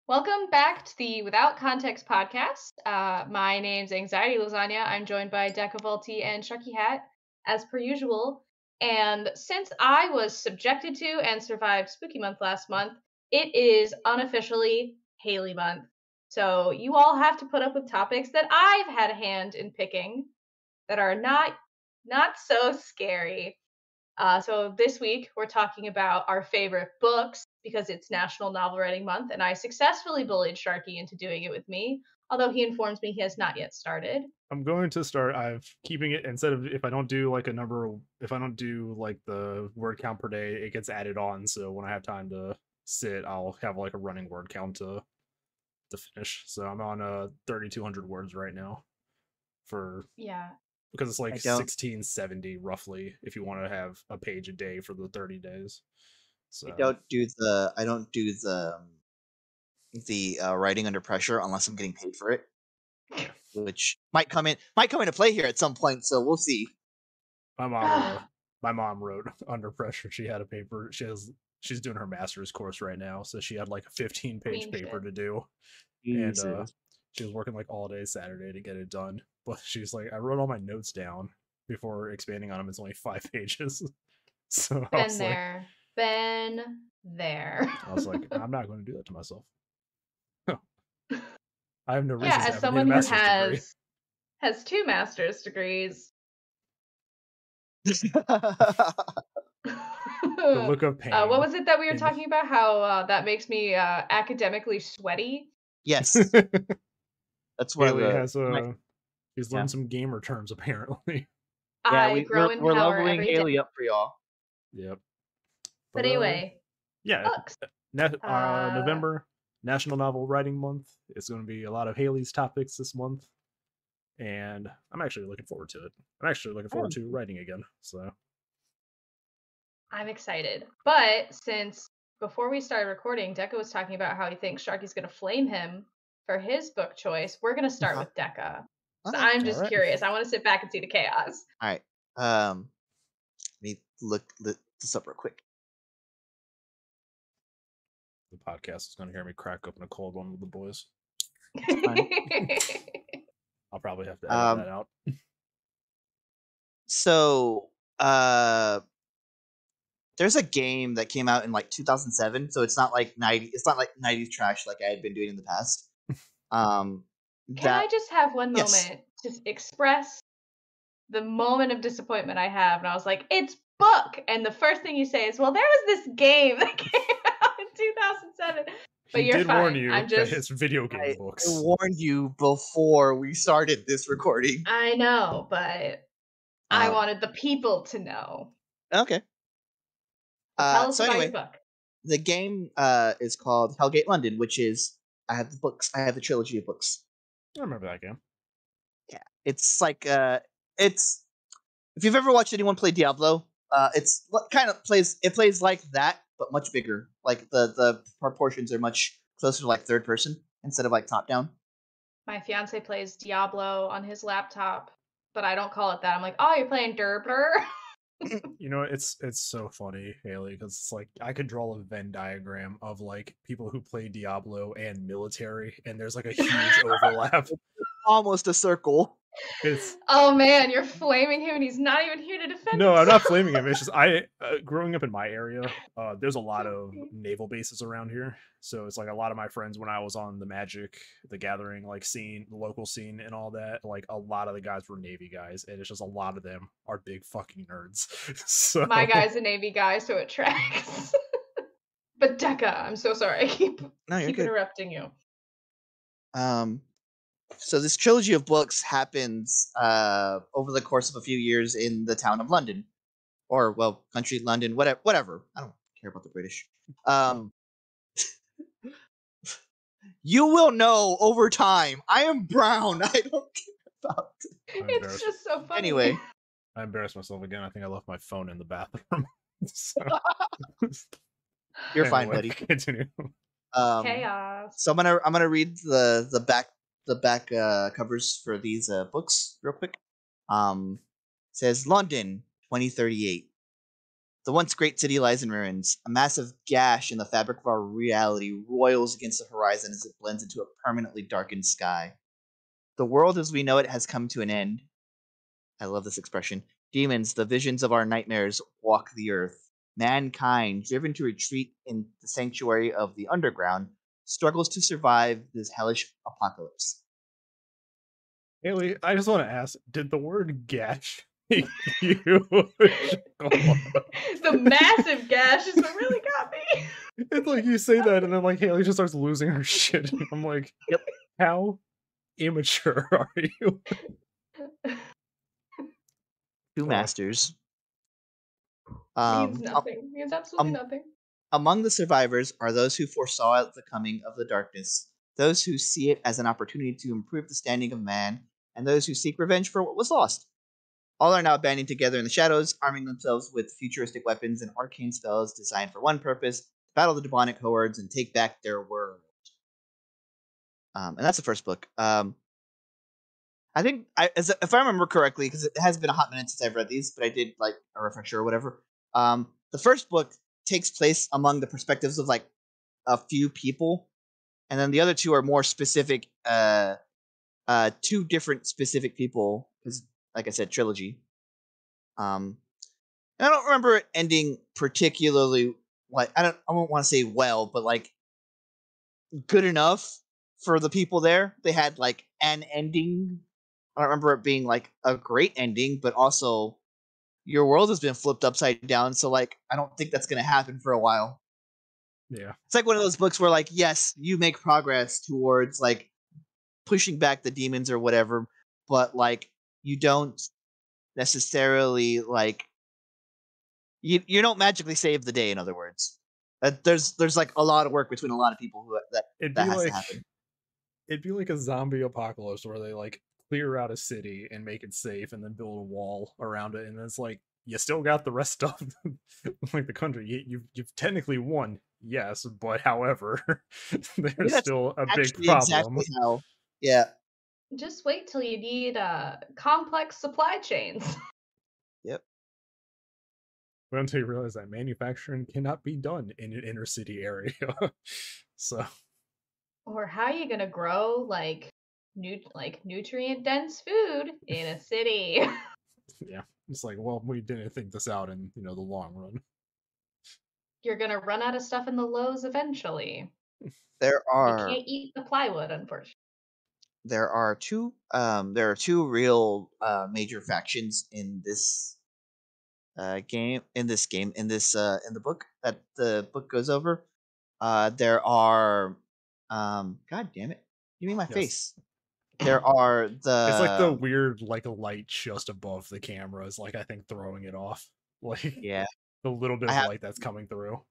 Welcome back to the Without Context podcast. My name's AnxietyLasagna. I'm joined by Decavolty and SharkyHat, as per usual. And since I was subjected to and survived Spooky Month last month, it is unofficially Haley Month. So you all have to put up with topics that I've had a hand in picking that are not so scary. So this week we're talking about our favorite books because it's National Novel Writing Month, and I successfully bullied Sharky into doing it with me, although he informs me he has not yet started. I'm going to start. I'm keeping it instead of if I don't do like a number, if I don't do like the word count per day, it gets added on. So when I have time to sit, I'll have like a running word count to finish. So I'm on 3,200 words right now because it's like 1670 roughly if you want to have a page a day for the 30 days. So I don't do the writing under pressure unless I'm getting paid for it, which might come into play here at some point. So we'll see. My mom wrote under pressure. She had a paper. She's doing her master's course right now, so she had like a 15-page paper to do, and she was working like all day Saturday to get it done. But she's like, I wrote all my notes down before expanding on them. It's only 5 pages. So Been there. I was like, I'm not going to do that to myself. I have no reason. Yeah, as someone who has 2 master's degrees. The look of pain. What was it that we were talking about? How that makes me academically sweaty? Yes. That's what He's learned some gamer terms apparently. Yeah, we're leveling Haley up for y'all. Yep. But anyway, books. November, National Novel Writing Month. It's going to be a lot of Haley's topics this month, and I'm actually looking forward to it. I'm actually looking forward to writing again. So I'm excited. But since before we started recording, Deca was talking about how he thinks Sharky's going to flame him for his book choice, we're going to start with Deca. So I'm just curious. I want to sit back and see the chaos. All right. Let me look this up real quick. The podcast is going to hear me crack open a cold one with the boys. I'll probably have to edit that out. So, there's a game that came out in like 2007, so it's not like 90s trash like I had been doing in the past. Can I just have one moment to express the moment of disappointment I have? And I was like, it's book. And the first thing you say is, well, there was this game that came out in 2007. But you're fine. Warn you that it's video game books. I warned you before we started this recording. I know, but I wanted the people to know. Okay. Tell us about your book. The game is called Hellgate London, which is I have the books. I have the trilogy of books. I remember that game. Yeah, it's like it's if you've ever watched anyone play Diablo, it's what kind of plays. It plays like that, but much bigger. Like the proportions are much closer to like third person instead of like top down. My fiance plays Diablo on his laptop, but I don't call it that. I'm like, oh, you're playing Derblur. You know, it's so funny, Haley, because it's like I could draw a Venn diagram of like people who play Diablo and military, and there's like a huge overlap. Almost a circle. Oh man, you're flaming him, and he's not even here to defend. No, I'm not flaming him. It's just growing up in my area, there's a lot of naval bases around here, so it's like a lot of my friends when I was on the Magic, the Gathering, like scene, the local scene, and all that. Like a lot of the guys were Navy guys, and it's just a lot of them are big fucking nerds. So my guy's a Navy guy, so it tracks. But Deca, I'm so sorry. I keep interrupting you. So this trilogy of books happens over the course of a few years in the town of London, or well, country London, whatever. I don't care about the British. You will know over time. I am brown. I don't care about it. It's just so funny. Anyway, I embarrassed myself again. I think I left my phone in the bathroom. So. You're fine, buddy. Continue. Chaos. So I'm gonna read the back covers for these books real quick. It says London 2038. The once great city lies in ruins. A massive gash in the fabric of our reality roils against the horizon as it blends into a permanently darkened sky. The world as we know it has come to an end. I love this expression. Demons, the visions of our nightmares, walk the earth. Mankind, driven to retreat in the sanctuary of the underground, struggles to survive this hellish apocalypse. Haley, I just want to ask, did the word gash make you? The massive gash is what really got me. It's like you say that, and then like Haley just starts losing her shit. And I'm like, Yep. How immature are you? Two masters. Means nothing. Means absolutely nothing. Among the survivors are those who foresaw the coming of the darkness, those who see it as an opportunity to improve the standing of man, and those who seek revenge for what was lost. All are now banding together in the shadows, arming themselves with futuristic weapons and arcane spells designed for one purpose: to battle the demonic hordes and take back their world. And that's the first book. I think, if I remember correctly, because it has been a hot minute since I've read these, but I did like a refresher or whatever. The first book takes place among the perspectives of like a few people, and then the other two are more specific. Two different specific people, because, like I said, trilogy. And I don't remember it ending particularly like I don't want to say well, but like good enough for the people there. They had like an ending. I don't remember it being like a great ending, but also your world has been flipped upside down, so like I don't think that's gonna happen for a while. Yeah. It's like one of those books where like, yes, you make progress towards like pushing back the demons or whatever, but like you don't necessarily like you don't magically save the day, in other words. There's like a lot of work between a lot of people who that has to happen. It'd be like a zombie apocalypse where they like clear out a city and make it safe and then build a wall around it, and it's like you still got the rest of like the country. You've technically won, yes, but however, there's still a big problem. Exactly how, yeah. Just wait till you need complex supply chains. Yep. But until you realize that manufacturing cannot be done in an inner city area. So. Or how are you gonna grow like nutrient dense food in a city? Yeah, it's like, well, we didn't think this out in the long run. You're gonna run out of stuff in the lows eventually. You can't eat the plywood, unfortunately. There are two real major factions in this game, in the book that the book goes over. There are God damn it, give me my face. There are it's like the weird like a light just above the camera is like, I think, throwing it off, like, yeah, the little bit of light that's coming through.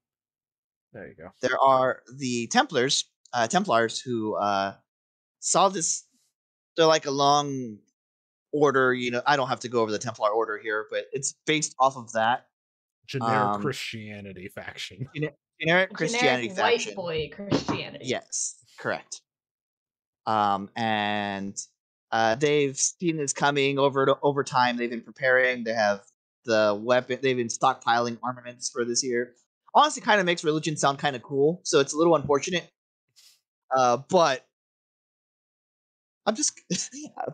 There you go. There are the Templars who saw this. They're like a long order, I don't have to go over the Templar order here, but it's based off of that. Generic Christianity faction. Generic Christianity faction. White boy Christianity. Yes, correct. And they've seen this coming over time. They've been preparing. They have the weapon. They've been stockpiling armaments for this year. Honestly, kind of makes religion sound kind of cool, so it's a little unfortunate. But I'm just,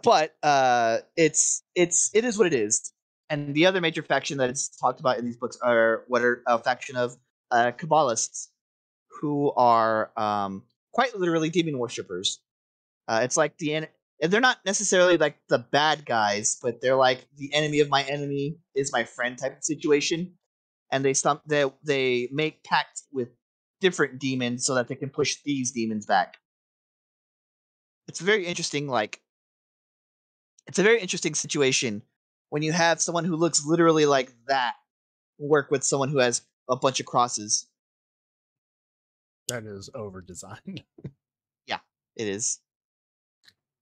but it is what it is. And the other major faction that is talked about in these books are a faction of Kabbalists, who are quite literally demon worshippers. It's like they're not necessarily like the bad guys, but they're like the enemy of my enemy is my friend type of situation. And they make pacts with different demons so that they can push these demons back. It's a very interesting situation when you have someone who looks literally like that work with someone who has a bunch of crosses. That is over designed. Yeah, it is.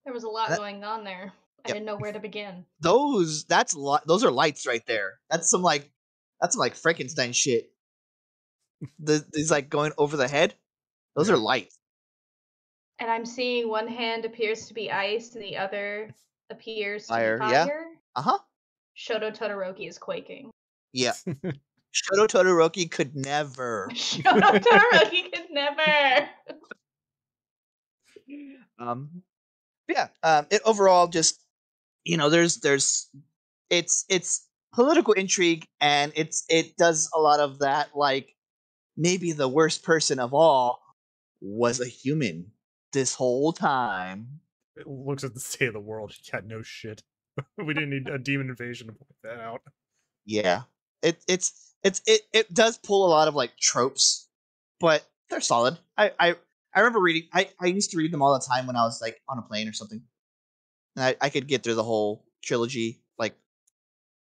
There was a lot going on there. I didn't know where to begin. Those are lights right there. That's some Frankenstein shit. These like going over the head. Those are lights. And I'm seeing one hand appears to be ice and the other appears to fire. be fire. Yeah. Shoto Todoroki is quaking. Yeah. Shoto Todoroki could never. Shoto Todoroki could never. It overall just it's political intrigue, and it does a lot of that. Like, maybe the worst person of all was a human this whole time. It looks at the state of the world. Yeah, no shit. We didn't need a demon invasion to point that out. Yeah, it does pull a lot of like tropes, but they're solid. I remember reading. I used to read them all the time when I was like on a plane or something, and I could get through the whole trilogy like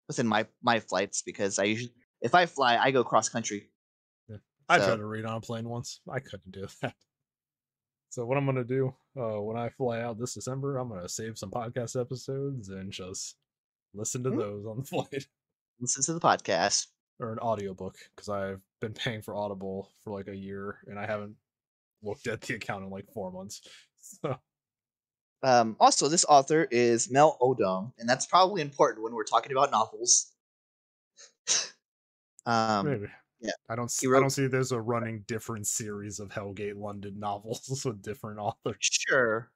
within my flights, because I usually, if I fly, I go cross country. Yeah. I tried to read on a plane once. I couldn't do that. So what I'm gonna do when I fly out this December, I'm gonna save some podcast episodes and just listen to those on the flight. Listen to the podcast. Or an audiobook, because I've been paying for Audible for like a year and I haven't looked at the account in like 4 months. So. Also, this author is Mel Odom, and that's probably important when we're talking about novels. Maybe. Yeah. I don't see there's a running different series of Hellgate London novels with different authors. Sure.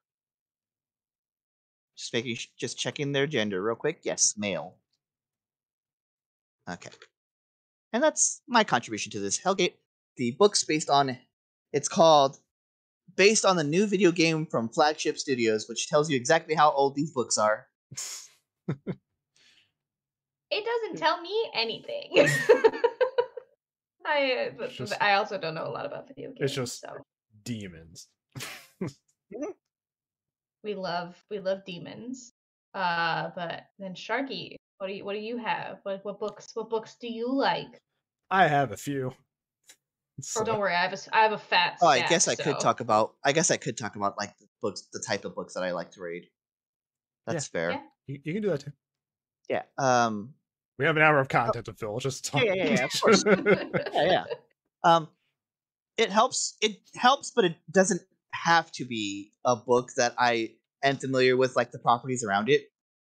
Just checking their gender real quick. Yes, male. Okay. And that's my contribution to this. Hellgate, the book's it's called Based on the New Video Game from Flagship Studios, which tells you exactly how old these books are. It doesn't tell me anything. I also don't know a lot about video games. It's just demons. We love demons. But then Sharky, what do you have? What books do you like? I have a few. So. Oh, don't worry, I have a fat stack. I guess I could talk about like the books, the type of books that I like to read. That's fair. Yeah. You can do that too. Yeah. We have an hour of content to fill. Just talk. Yeah, of course. yeah. It helps, but it doesn't have to be a book that I am familiar with, like the properties around it.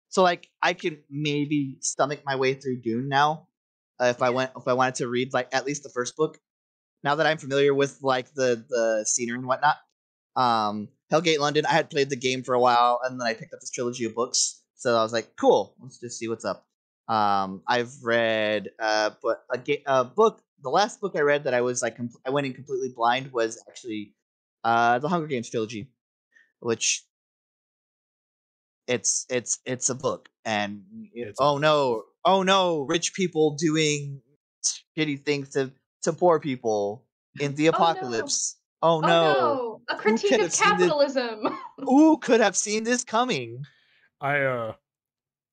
So like I can maybe stomach my way through Dune now, if I wanted to read like at least the first book. Now that I'm familiar with like the scenery and whatnot. Hellgate London, I had played the game for a while, and then I picked up this trilogy of books. So I was like, cool, let's just see what's up. I've read a book. The last book I read that I was like I went in completely blind was actually the Hunger Games trilogy, which it's a book, and oh no, rich people doing shitty things to poor people in the apocalypse. Oh no. A critique of capitalism. Who could have seen this coming? I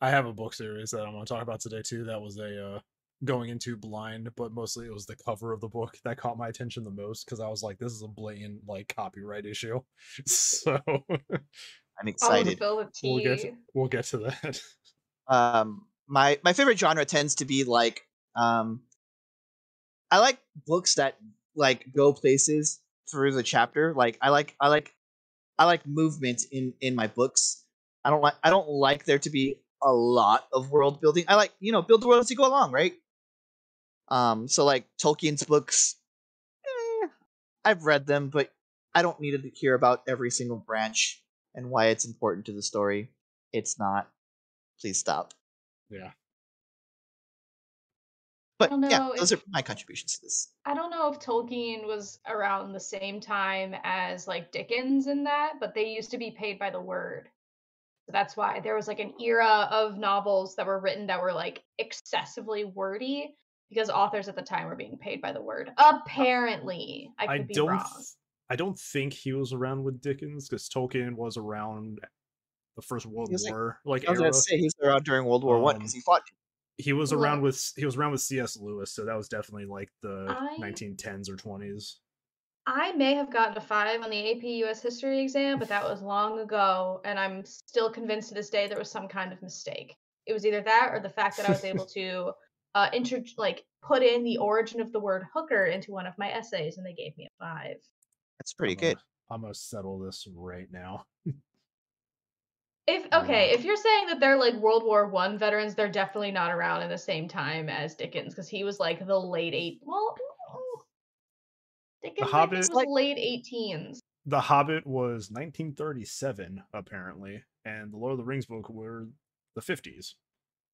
have a book series that I'm going to talk about today too. That was a going into blind, but mostly it was the cover of the book that caught my attention the most, because I was like, this is a blatant like copyright issue. So I'm excited. We'll get to that. My favorite genre tends to be like I like books that like go places through the chapter. Like I like movement in my books. I don't like there to be a lot of world building. I like, build the world as you go along, right? So like Tolkien's books, I've read them, but I don't need to hear about every single branch and why it's important to the story. It's not. Please stop. Yeah. But yeah, those are my contributions to this. I don't know if Tolkien was around the same time as like Dickens in that, but they used to be paid by the word. So that's why there was like an era of novels that were written that were like excessively wordy, because authors at the time were being paid by the word. Apparently. I could be wrong. I don't think he was around with Dickens, because Tolkien was around the First World War. I was going to say he was around during World War I, because he fought. He was around with C.S. Lewis, so that was definitely like the 1910s or 20s. I may have gotten a 5 on the AP US History exam, but that was long ago, and I'm still convinced to this day there was some kind of mistake. It was either that or the fact that I was able to put in the origin of the word hooker into one of my essays, and they gave me a 5. That's pretty good. I'm gonna settle this right now. If you're saying that they're like World War I veterans, they're definitely not around in the same time as Dickens, because he was like the late Dickens I think was late 18s. The Hobbit was 1937 apparently, and the Lord of the Rings book were the 50s.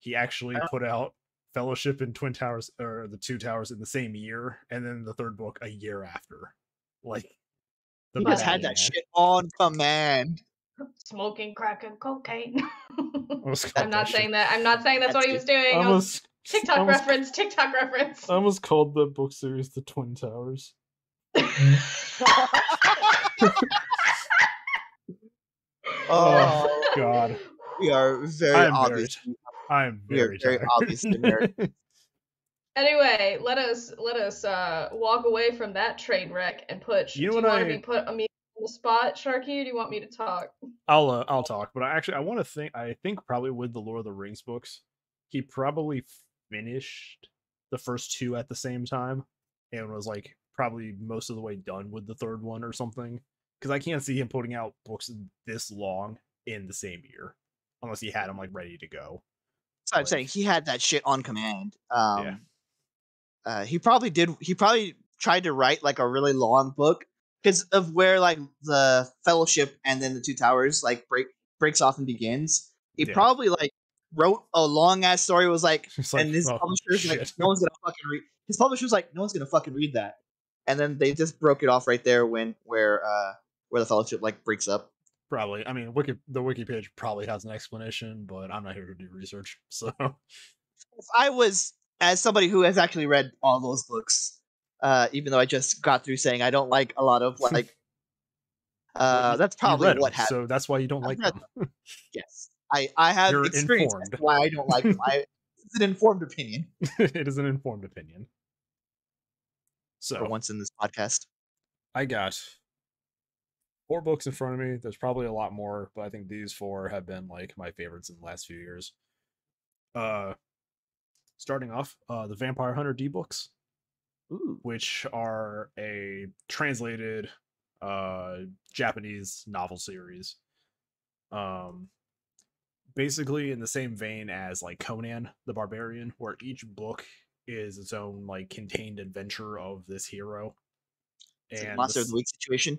He actually put out Fellowship and Twin Towers, or the Two Towers, in the same year, and then the third book a year after. Like, he just had that shit on command. Smoking crack and cocaine. I'm not saying that. I'm not saying that's what he was doing. TikTok reference. I almost called the book series the Twin Towers. Oh God! We are very obvious. I am very obvious. Anyway, let us walk away from that train wreck and put. Do you want me put me on the spot, Sharky, or do you want me to talk? I'll talk, but I think probably with the Lord of the Rings books, he probably finished the first two at the same time and was like probably most of the way done with the third one or something. Because I can't see him putting out books this long in the same year, unless he had them like ready to go. So I'm saying he had that shit on command. He probably tried to write like a really long book because of where like the Fellowship and then the Two Towers like breaks off and begins. He probably like wrote a long ass story. Was like and his publisher's like, no one's gonna fucking read. His publisher's like, no one's gonna fucking read that. And then they just broke it off right there where the Fellowship like breaks up. Probably. I mean, the wiki page probably has an explanation, but I'm not here to do research. So if I was, as somebody who has actually read all those books, even though I just got through saying I don't like a lot of like, that's probably what happened. So that's why you don't like them. Yes, I have experience as to why I don't like them. It's an informed opinion. It is an informed opinion. So for once in this podcast, I got 4 books in front of me. There's probably a lot more, but I think these 4 have been like my favorites in the last few years. Starting off, the Vampire Hunter D books, which are a translated Japanese novel series. Basically in the same vein as like Conan the Barbarian, where each book is its own like contained adventure of this hero. It's and Monster of the Week situation.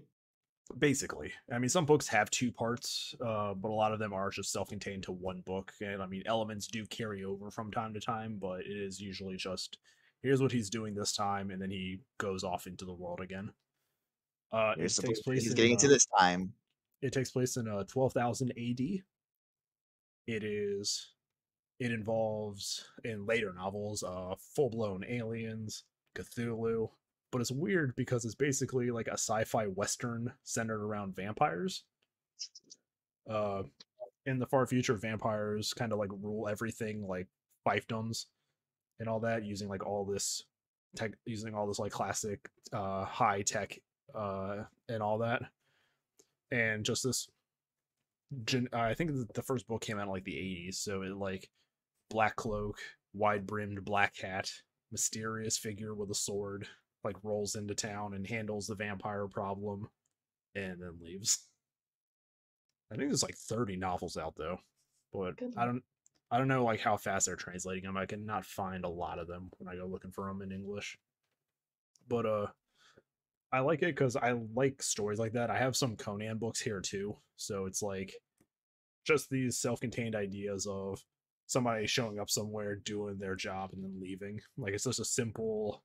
Basically, I mean, some books have 2 parts, but a lot of them are just self-contained to one book. And I mean, elements do carry over from time to time, but it is usually just here's what he's doing this time, and then he goes off into the world again. He's getting into this time. It takes place in 12,000 AD. It involves, in later novels, full-blown aliens, Cthulhu, but it's weird because it's basically like a sci-fi western centered around vampires. In the far future, vampires kind of like rule everything, like fiefdoms and all that, using all this like classic high tech and all that. And just this, I think the first book came out in like the 80s, so it like black cloak, wide brimmed black hat, mysterious figure with a sword, like rolls into town and handles the vampire problem and then leaves. I think there's like 30 novels out though, but I don't know like how fast they're translating them. I cannot find a lot of them when I go looking for them in English. But I like it because I like stories like that. I have some Conan books here too, so it's like just these self-contained ideas of somebody showing up somewhere, doing their job, and then leaving. Like, it's just a simple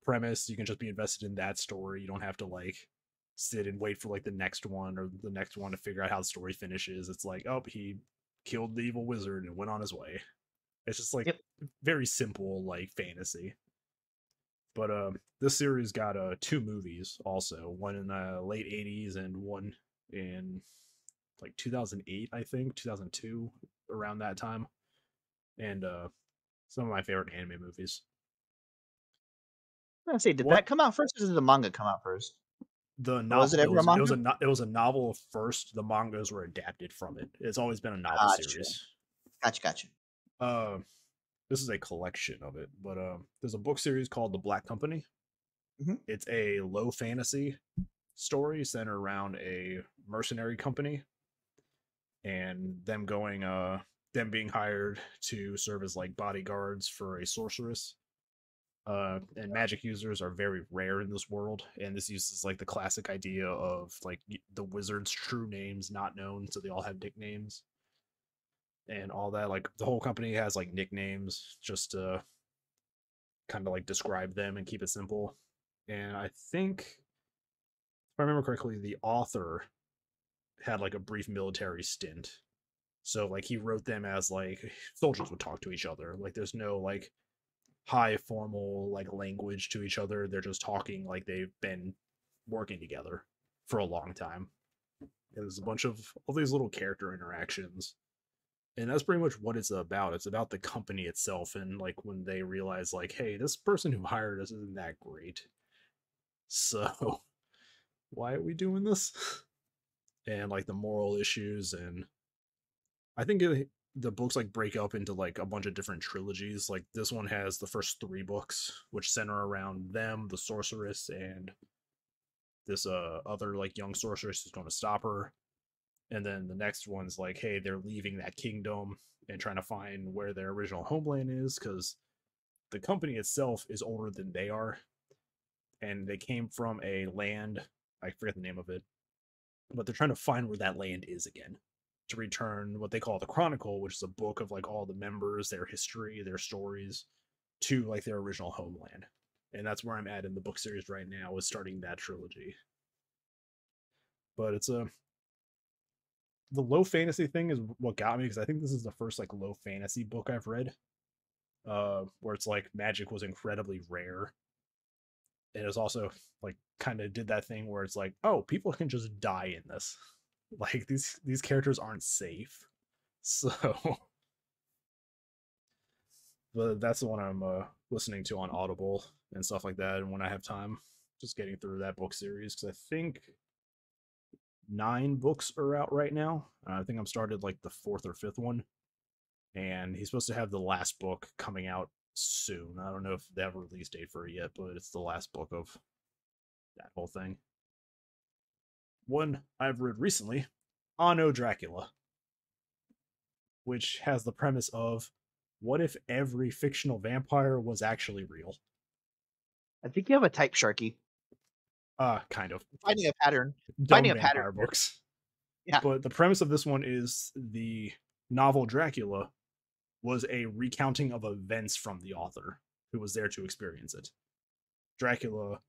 premise. You can just be invested in that story. You don't have to like sit and wait for like the next one or the next one to figure out how the story finishes. It's like, oh, he killed the evil wizard and went on his way. It's just like very simple like fantasy. But this series got 2 movies also, one in the late 80s and one in like 2008, I think 2002, around that time. And some of my favorite anime movies. I was gonna say, did that come out first, or did the manga come out first? The novel, was it ever a manga? It was a novel first. The mangas were adapted from it. It's always been a novel series. Gotcha. This is a collection of it, but there's a book series called The Black Company. Mm-hmm. It's a low fantasy story centered around a mercenary company. and them being hired to serve as like bodyguards for a sorceress. And magic users are very rare in this world, and this uses like the classic idea of like the wizard's true names not known, so they all have nicknames and all that. Like the whole company has like nicknames just to kind of like describe them and keep it simple. And I think, if I remember correctly, the author had like a brief military stint, so like he wrote them as like soldiers would talk to each other. Like there's no like high formal like language to each other. They're just talking like they've been working together for a long time. And there's a bunch of all these little character interactions, and that's pretty much what it's about. It's about the company itself, and like when they realize like, hey, this person who hired us isn't that great, so why are we doing this? And like the moral issues. And I think the books like break up into like a bunch of different trilogies. Like this one has the first 3 books, which center around them, the sorceress, and this other like young sorceress who's going to stop her. And then the next one's like, hey, they're leaving that kingdom and trying to find where their original homeland is, because the company itself is older than they are, and they came from a land, I forget the name of it, but they're trying to find where that land is again, to return what they call the Chronicle, which is a book of like all the members, their history, their stories, to like their original homeland. And that's where I'm at in the book series right now, is starting that trilogy. But it's the low fantasy thing is what got me, because I think this is the first like low fantasy book I've read, where it's like magic was incredibly rare. And it was also like kind of did that thing where it's like, oh, people can just die in this. Like these characters aren't safe. So but that's the one I'm listening to on Audible and stuff like that, and when I have time, just getting through that book series, because I think 9 books are out right now. I think I'm started like the 4th or 5th one, and he's supposed to have the last book coming out soon. I don't know if they have a release date for it yet, but it's the last book of that whole thing. One I've read recently, Anno Dracula, which has the premise of, what if every fictional vampire was actually real? I think you have a type, Sharky. Kind of. Finding a pattern. Finding vampire books. Yeah. But the premise of this one is the novel Dracula was a recounting of events from the author, who was there to experience it. Dracula,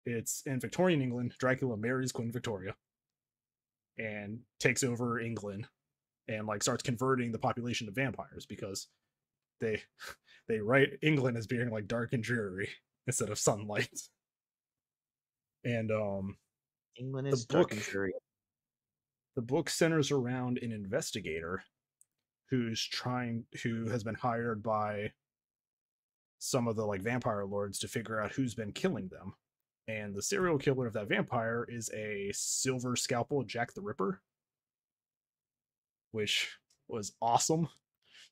it's in Victorian England. Dracula marries Queen Victoria and takes over England and like starts converting the population to vampires, because they write England as being like dark and dreary instead of sunlight. And England is dark and dreary. The book centers around an investigator who has been hired by some of the like vampire lords to figure out who's been killing them. And the serial killer of that vampire is a silver scalpel Jack the Ripper, which was awesome.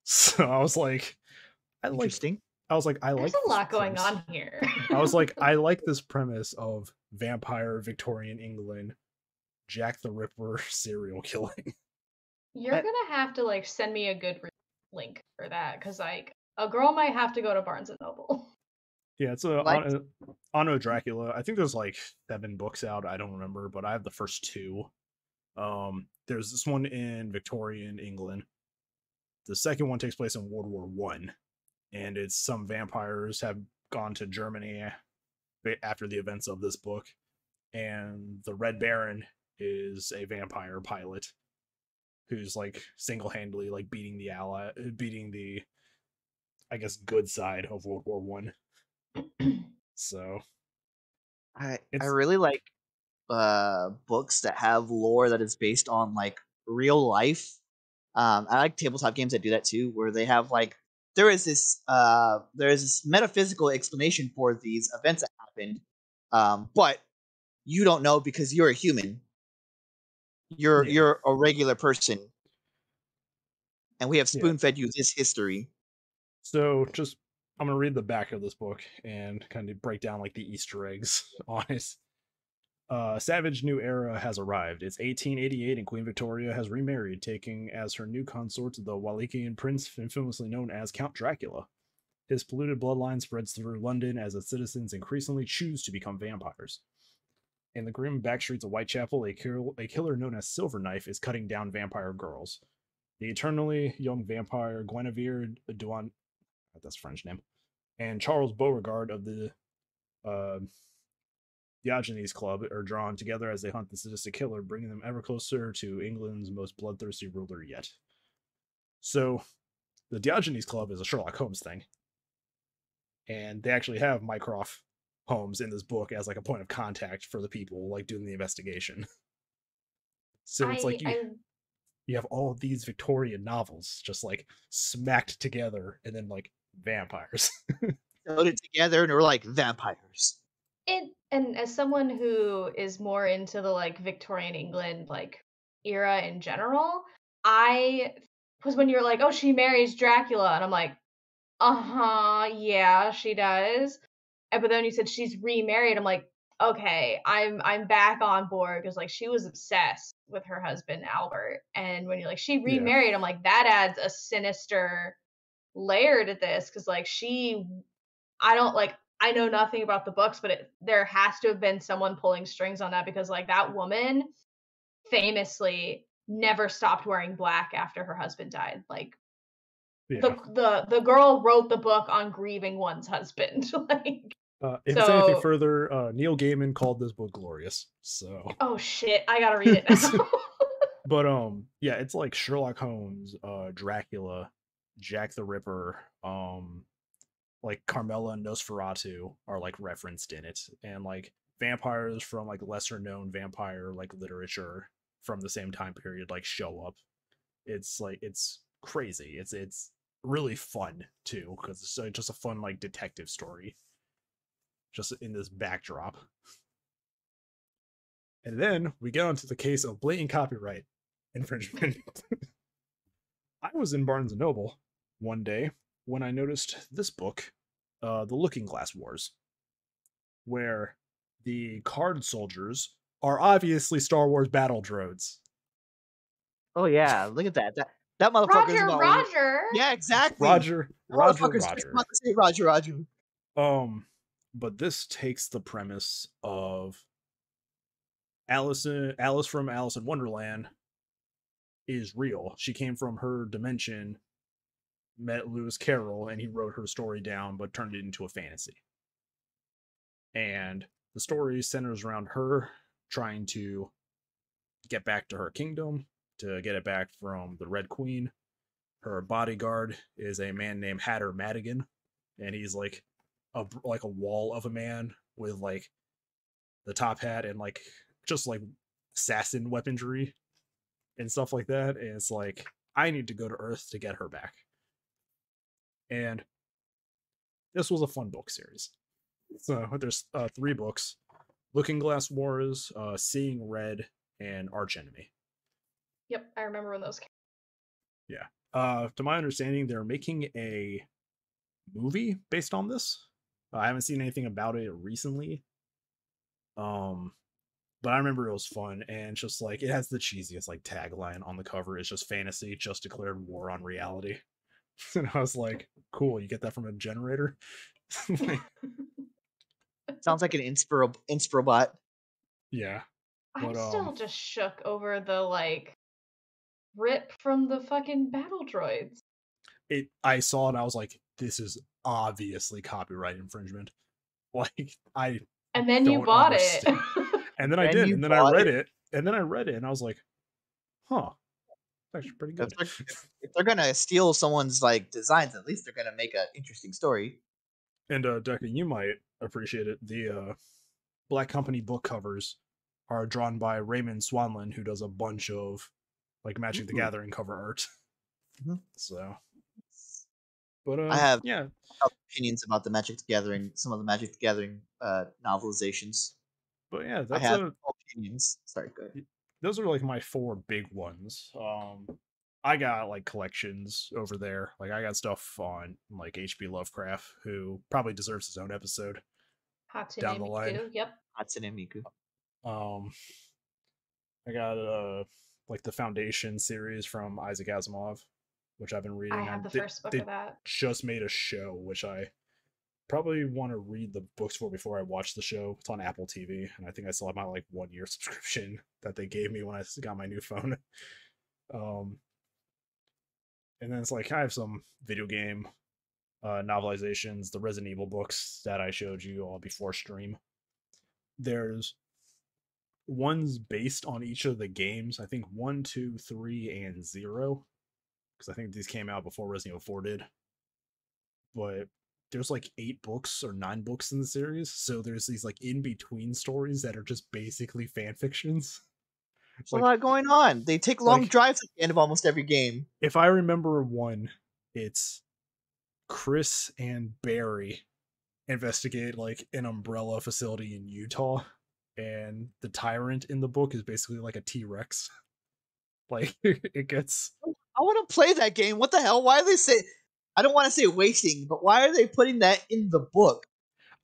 So I was like, interesting. There's a lot going on here. I was like, I like this premise of vampire Victorian England, Jack the Ripper serial killing. You're gonna have to like send me a good link for that, because like a girl might have to go to Barnes and Noble. Yeah, it's Anno Dracula. I think there's like 7 books out. I don't remember, but I have the first 2. There's this one in Victorian England. The second one takes place in World War One, and it's some vampires have gone to Germany after the events of this book, and the Red Baron is a vampire pilot who's like single-handedly like beating the I guess good side of World War One. So I really like books that have lore that is based on like real life. I like tabletop games that do that too, where they have like there is this metaphysical explanation for these events that happened, but you don't know because you're a human. You're a regular person, and we have spoon-fed you this history. So I'm gonna read the back of this book and kind of break down like the Easter eggs on it. Savage new era has arrived. It's 1888 and Queen Victoria has remarried, taking as her new consort the Wallachian prince infamously known as Count Dracula. His polluted bloodline spreads through London as its citizens increasingly choose to become vampires. In the grim backstreets of Whitechapel, a killer known as Silver Knife is cutting down vampire girls. The eternally young vampire Guinevere Duan, that's a French name, and Charles Beauregard of the Diogenes Club are drawn together as they hunt the sadistic killer, bringing them ever closer to England's most bloodthirsty ruler yet. So, the Diogenes Club is a Sherlock Holmes thing, and they actually have Mycroft Holmes in this book as like a point of contact for the people like doing the investigation. So it's like you have all these Victorian novels just like smacked together, and then like vampires. Put it together, and we're like vampires. And as someone who is more into the like Victorian England like era in general, because when you're like, oh, she marries Dracula, and I'm like, yeah, she does. But then you said she's remarried, I'm like, okay, I'm back on board, because like she was obsessed with her husband Albert, and when you're like she remarried, I'm like, that adds a sinister layer to this, because like I know nothing about the books, but there has to have been someone pulling strings on that, because like that woman famously never stopped wearing black after her husband died. Like the girl wrote the book on grieving one's husband. Like if it's anything further, Neil Gaiman called this book glorious. So oh shit, I gotta read it now. But yeah, it's like Sherlock Holmes, Dracula, Jack the Ripper, like Carmela and Nosferatu are like referenced in it, and like vampires from like lesser known vampire like literature from the same time period like show up. It's like it's crazy. It's really fun too, because it's just a fun like detective story just in this backdrop. And then we get onto the case of blatant copyright infringement. I was in Barnes & Noble one day when I noticed this book, The Looking Glass Wars, where the card soldiers are obviously Star Wars battle droids. Oh yeah, look at that. That motherfucker's Roger. Yeah, exactly. Roger. But this takes the premise of Alice from Alice in Wonderland is real. She came from her dimension, met Lewis Carroll, and he wrote her story down, but turned it into a fantasy. And the story centers around her trying to get back to her kingdom, to get it back from the Red Queen. Her bodyguard is a man named Hatter Madigan, and he's like a wall of a man with like the top hat and like just like assassin weaponry and stuff like that. And it's like, I need to go to Earth to get her back. And this was a fun book series. So there's 3 books: Looking Glass Wars, Seeing Red, and Archenemy. Yep, I remember when those came. Yeah. To my understanding, they're making a movie based on this. I haven't seen anything about it recently. But I remember it was fun, and just like it has the cheesiest like tagline on the cover. It's just fantasy just declared war on reality. And I was like, cool, you get that from a generator? Sounds like an Inspirobot. Yeah. I'm still just shook over the like rip from the fucking battle droids. I saw it and I was like, this is obviously copyright infringement. Like and then you bought it. And then I did, and then I read it, and I was like, huh. It's actually pretty good. If they're gonna steal someone's like designs, at least they're gonna make an interesting story. And Deca, you might appreciate it. The Black Company book covers are drawn by Raymond Swanlin, who does a bunch of like Magic the Gathering cover art. So, but I have yeah opinions about the Magic the Gathering, some of the Magic the Gathering novelizations. But yeah, I have opinions. Sorry, go ahead. Those are like my 4 big ones. I got like collections over there. Like I got stuff on like H.P. Lovecraft, who probably deserves his own episode. Hatsune down the line. Miku, yep. Hatsune Miku. Um, I got like the Foundation series from Isaac Asimov, which I've been reading. I have the first book they of that. just made a show, which I probably want to read the books for before I watch the show. It's on Apple TV, and I think I still have my like 1 year subscription that they gave me when I got my new phone. And then it's like I have some video game novelizations, the Resident Evil books that I showed you all before stream. There's ones based on each of the games. I think 1, 2, 3, and 0, because I think these came out before Resident Evil 4 did. But there's like 8 books or 9 books in the series, so there's these like in between stories that are just basically fan fictions. There's a lot going on. They take long drives at the end of almost every game. If I remember one, it's Chris and Barry investigate like an umbrella facility in Utah, and the tyrant in the book is basically like a T-Rex. Like it gets. I want to play that game. What the hell? Why are they say? I don't want to say wasting, but why are they putting that in the book?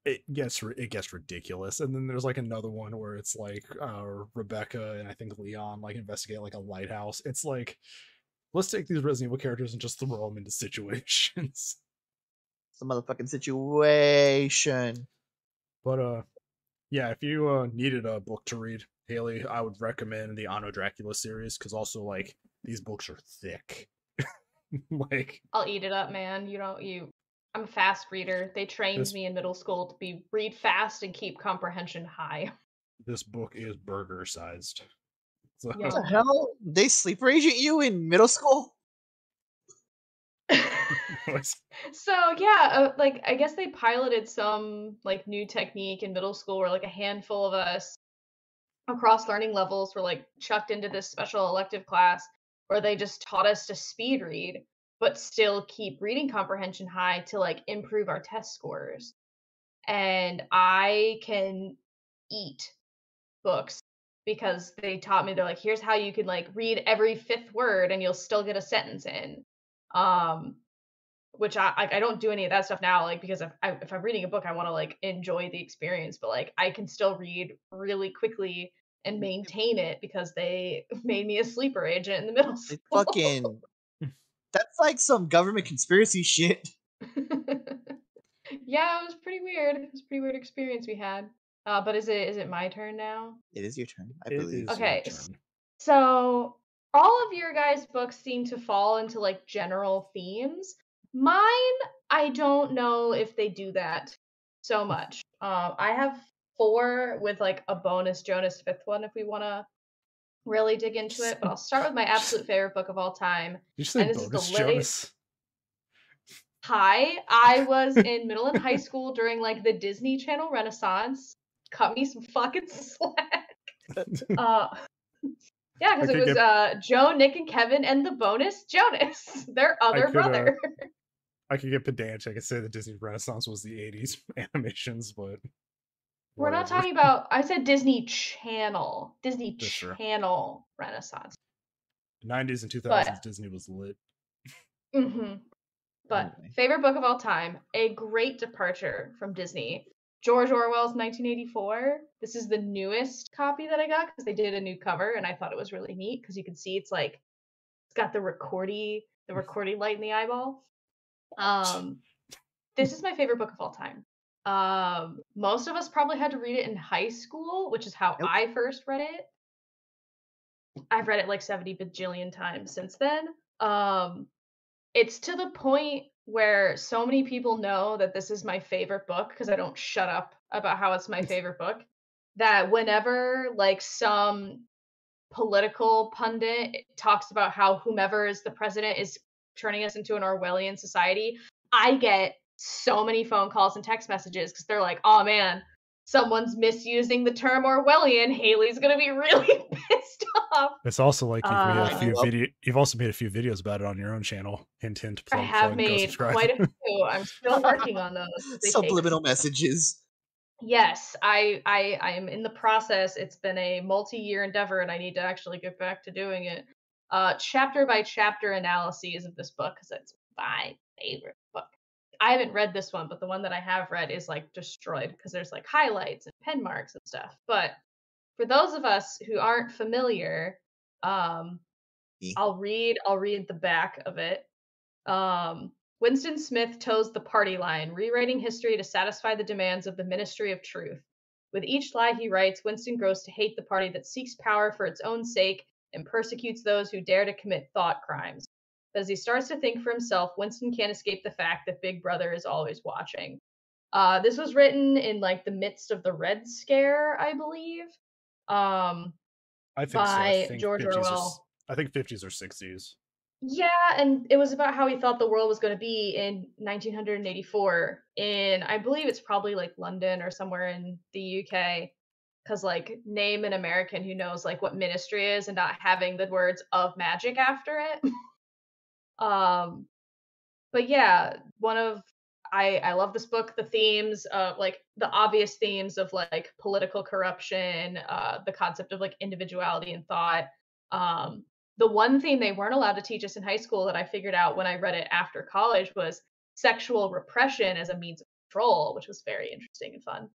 It gets ridiculous. And then there's like another one where it's like Rebecca and I think Leon like investigate like a lighthouse. It's like, let's take these Resident Evil characters and just throw them into situations. Some motherfucking situation. But yeah, if you needed a book to read, Haley, I would recommend the Anno Dracula series, because also like these books are thick. Like I'll eat it up, man. I'm a fast reader. They trained me in middle school to read fast and keep comprehension high. This book is burger sized. So, what the hell? They sleeper agent you in middle school? So yeah, like I guess they piloted some like new technique in middle school where like a handful of us across learning levels were like chucked into this special elective class where they just taught us to speed read but still keep reading comprehension high to like improve our test scores. And I can eat books because they taught me, they're like, here's how you can like read every 5th word and you'll still get a sentence in. Which I don't do any of that stuff now, like, because if I'm reading a book, I want to like enjoy the experience, but like I can still read really quickly and maintain it because they made me a sleeper agent in the middle school. Fucking, that's like some government conspiracy shit. Yeah, it was pretty weird. It was a pretty weird experience we had. But is it my turn now? It is your turn, I believe. Okay, so all of your guys' books seem to fall into like general themes. Mine, I don't know if they do that so much. I have 4 with like a bonus Jonas 5th one if we want to really dig into it. But I'll start with my absolute favorite book of all time. Did you say bonus Jonas? Hi, I was in middle and high school during like the Disney Channel Renaissance. Cut me some fucking slack. Yeah, because it was Joe, Nick, and Kevin, and the bonus Jonas, their other brother. I could get pedantic. I could say the Disney Renaissance was the 80s animations, but we're not talking about. I said Disney Channel. Disney Channel Renaissance. 90s and 2000s, Disney was lit. Mm-hmm. But favorite book of all time, a great departure from Disney. George Orwell's 1984. This is the newest copy that I got because they did a new cover, and I thought it was really neat because you can see it's got the recordy light in the eyeball. This is my favorite book of all time. Most of us probably had to read it in high school, which is how I first read it. I've read it like 70 bajillion times since then. It's to the point where so many people know that this is my favorite book because I don't shut up about how it's my favorite book, that whenever like some political pundit talks about how whomever is the president is turning us into an Orwellian society, I get so many phone calls and text messages because they're like, oh man, someone's misusing the term Orwellian. Haley's gonna be really pissed off. It's also like you've also made a few videos about it on your own channel. Hint, hint. I have made quite a few. I'm still working on those. Subliminal messages. Yes, I am in the process. It's been a multi-year endeavor, and I need to actually get back to doing it. Chapter by chapter analyses of this book because it's my favorite book. I haven't read this one, but the one that I have read is like destroyed because there's like highlights and pen marks and stuff. But for those of us who aren't familiar, I'll read the back of it. Winston Smith toes the party line, rewriting history to satisfy the demands of the Ministry of Truth. With each lie he writes, Winston grows to hate the party that seeks power for its own sake and persecutes those who dare to commit thought crimes. But as he starts to think for himself, Winston can't escape the fact that Big Brother is always watching. This was written in like the midst of the Red Scare, I believe. I think by George Orwell. I think 50s or 60s. Yeah, and it was about how he thought the world was going to be in 1984 in, I believe it's probably like London or somewhere in the UK, because like name an American who knows like what ministry is and not having the words of magic after it. But yeah, I love this book. The themes of like the obvious themes of like political corruption, the concept of like individuality and thought. The one thing they weren't allowed to teach us in high school that I figured out when I read it after college was sexual repression as a means of control, which was very interesting and fun.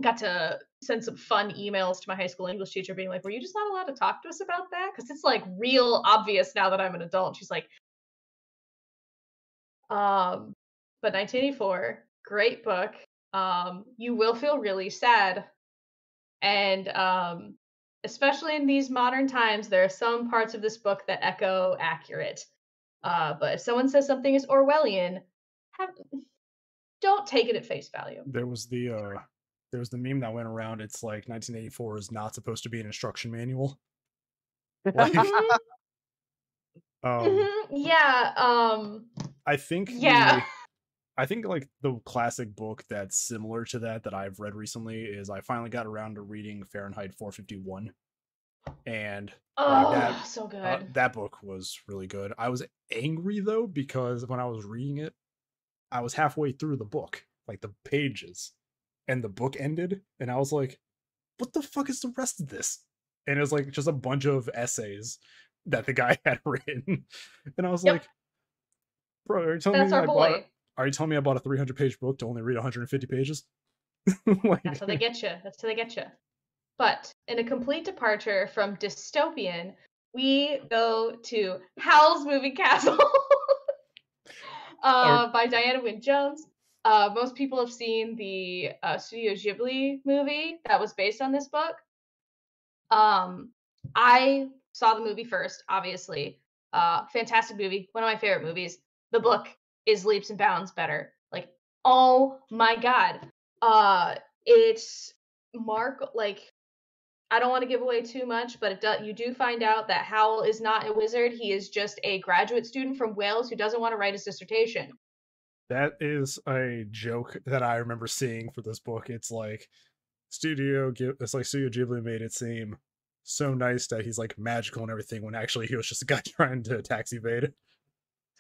Got to send some fun emails to my high school English teacher being like, were you just not allowed to talk to us about that? Because it's like real obvious now that I'm an adult. She's like, but 1984, great book. You will feel really sad. And especially in these modern times, there are some parts of this book that echo accurate. But if someone says something is Orwellian, don't take it at face value. There was the meme that went around. It's like 1984 is not supposed to be an instruction manual. Like, yeah. I think yeah. I think like the classic book that's similar to that I've read recently is I finally got around to reading Fahrenheit 451, and like, so good. That book was really good. I was angry though because when I was reading it, I was halfway through the book, like the pages, and the book ended, and I was like, "What the fuck is the rest of this?" And it was like just a bunch of essays that the guy had written, and I was like, "Bro, are you telling me Are you telling me I bought a 300-page book to only read 150 pages?" Like, that's how they get you. That's how they get you. But in a complete departure from dystopian, we go to Howl's Moving Castle by Diana Wynne Jones. Most people have seen the Studio Ghibli movie that was based on this book. I saw the movie first, obviously. Fantastic movie, one of my favorite movies. The book is leaps and bounds better. Like, oh my god. It's I don't want to give away too much, but you do find out that Howl is not a wizard. He is just a graduate student from Wales who doesn't want to write his dissertation. That is a joke that I remember seeing for this book. It's like Studio Ghibli made it seem so nice that he's like magical and everything, when actually he was just a guy trying to tax evade.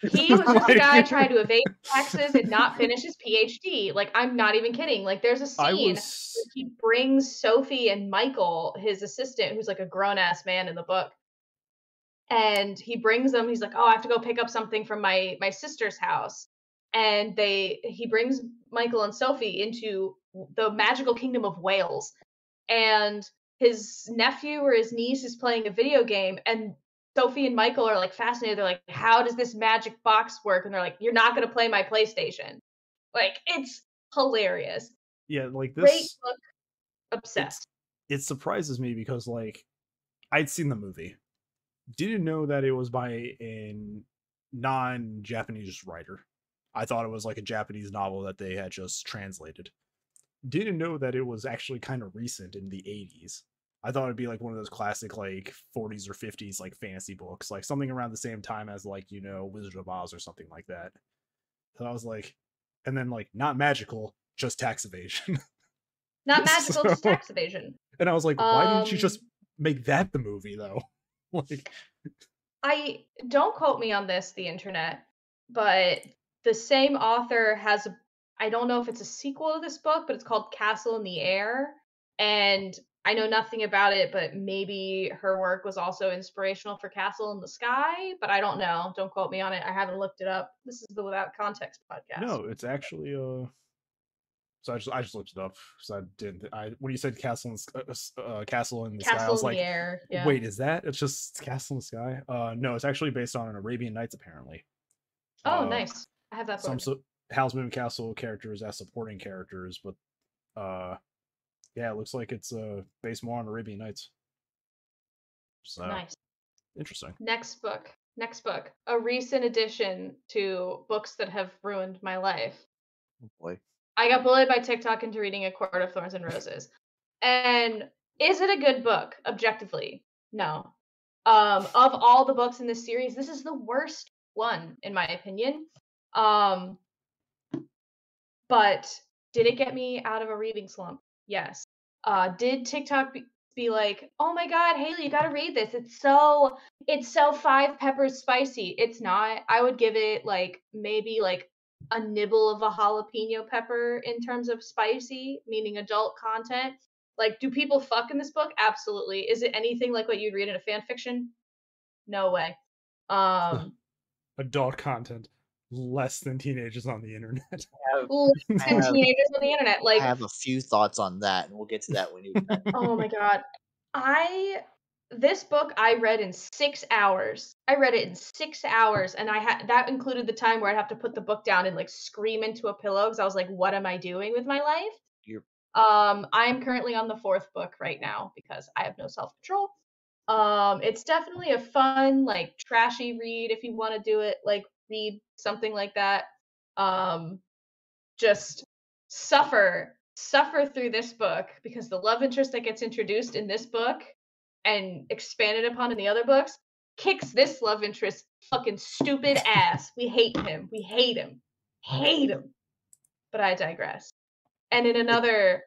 He was just a guy trying to evade taxes and not finish his PhD. Like, I'm not even kidding. Like, there's a scene where he brings Sophie and Michael, his assistant, who's like a grown-ass man in the book, and he brings them. He's like, oh, I have to go pick up something from my sister's house. And he brings Michael and Sophie into the magical kingdom of Wales. And his nephew or his niece is playing a video game, and Sophie and Michael are like fascinated. They're like, how does this magic box work? And they're like, you're not going to play my PlayStation. Like, it's hilarious. Yeah, like this. Great book. Obsessed. It surprises me because, like, I'd seen the movie. Didn't know that it was by a non-Japanese writer. I thought it was like a Japanese novel that they had just translated. Didn't know that it was actually kind of recent in the 80s. I thought it'd be like one of those classic like 40s or 50s like fantasy books, like something around the same time as like, you know, Wizard of Oz or something like that. So I was like, and then like not magical, just tax evasion. Not magical, just tax evasion. And I was like, why didn't you just make that the movie though? Like, I don't quote me on this, the internet, but the same author has I don't know if it's a sequel to this book, but it's called Castle in the Air, and I know nothing about it, but maybe her work was also inspirational for Castle in the Sky, but I don't know. Don't quote me on it. I haven't looked it up. This is the Without Context podcast. No, it's actually So I just looked it up because I didn't. When you said Castle in the Sky, I Castle was in like, the Air. Yeah. wait, is that? It's just Castle in the Sky. No, it's actually based on an Arabian Nights apparently. Oh, nice. I have that book. Howl's Moving Castle characters as supporting characters, but yeah, it looks like it's based more on Arabian Nights. So nice. Interesting. Next book. A recent addition to books that have ruined my life. Oh boy. I got bullied by TikTok into reading A Court of Thorns and Roses. And is it a good book, objectively? No. Of all the books in this series, this is the worst one, in my opinion. But did it get me out of a reading slump? Yes. Did TikTok be like, oh my god, Haley, you gotta read this. It's so 5 peppers spicy. It's not. I would give it like maybe like a nibble of a jalapeno pepper in terms of spicy, meaning adult content. Like, do people fuck in this book? Absolutely. Is it anything like what you'd read in a fan fiction? No way. Adult content. Less than teenagers on the internet. Less than teenagers on the internet. Like, I have a few thoughts on that, and we'll get to that when you. Oh my god. This book I read in 6 hours. I read it in 6 hours, and that included the time where I'd have to put the book down and like scream into a pillow because I was like, what am I doing with my life? I'm currently on the 4th book right now because I have no self-control. It's definitely a fun, like, trashy read if you want to do it, like, read something like that. Just suffer through this book because the love interest that gets introduced in this book and expanded upon in the other books kicks this love interest fucking stupid ass. We hate him. But I digress. And in another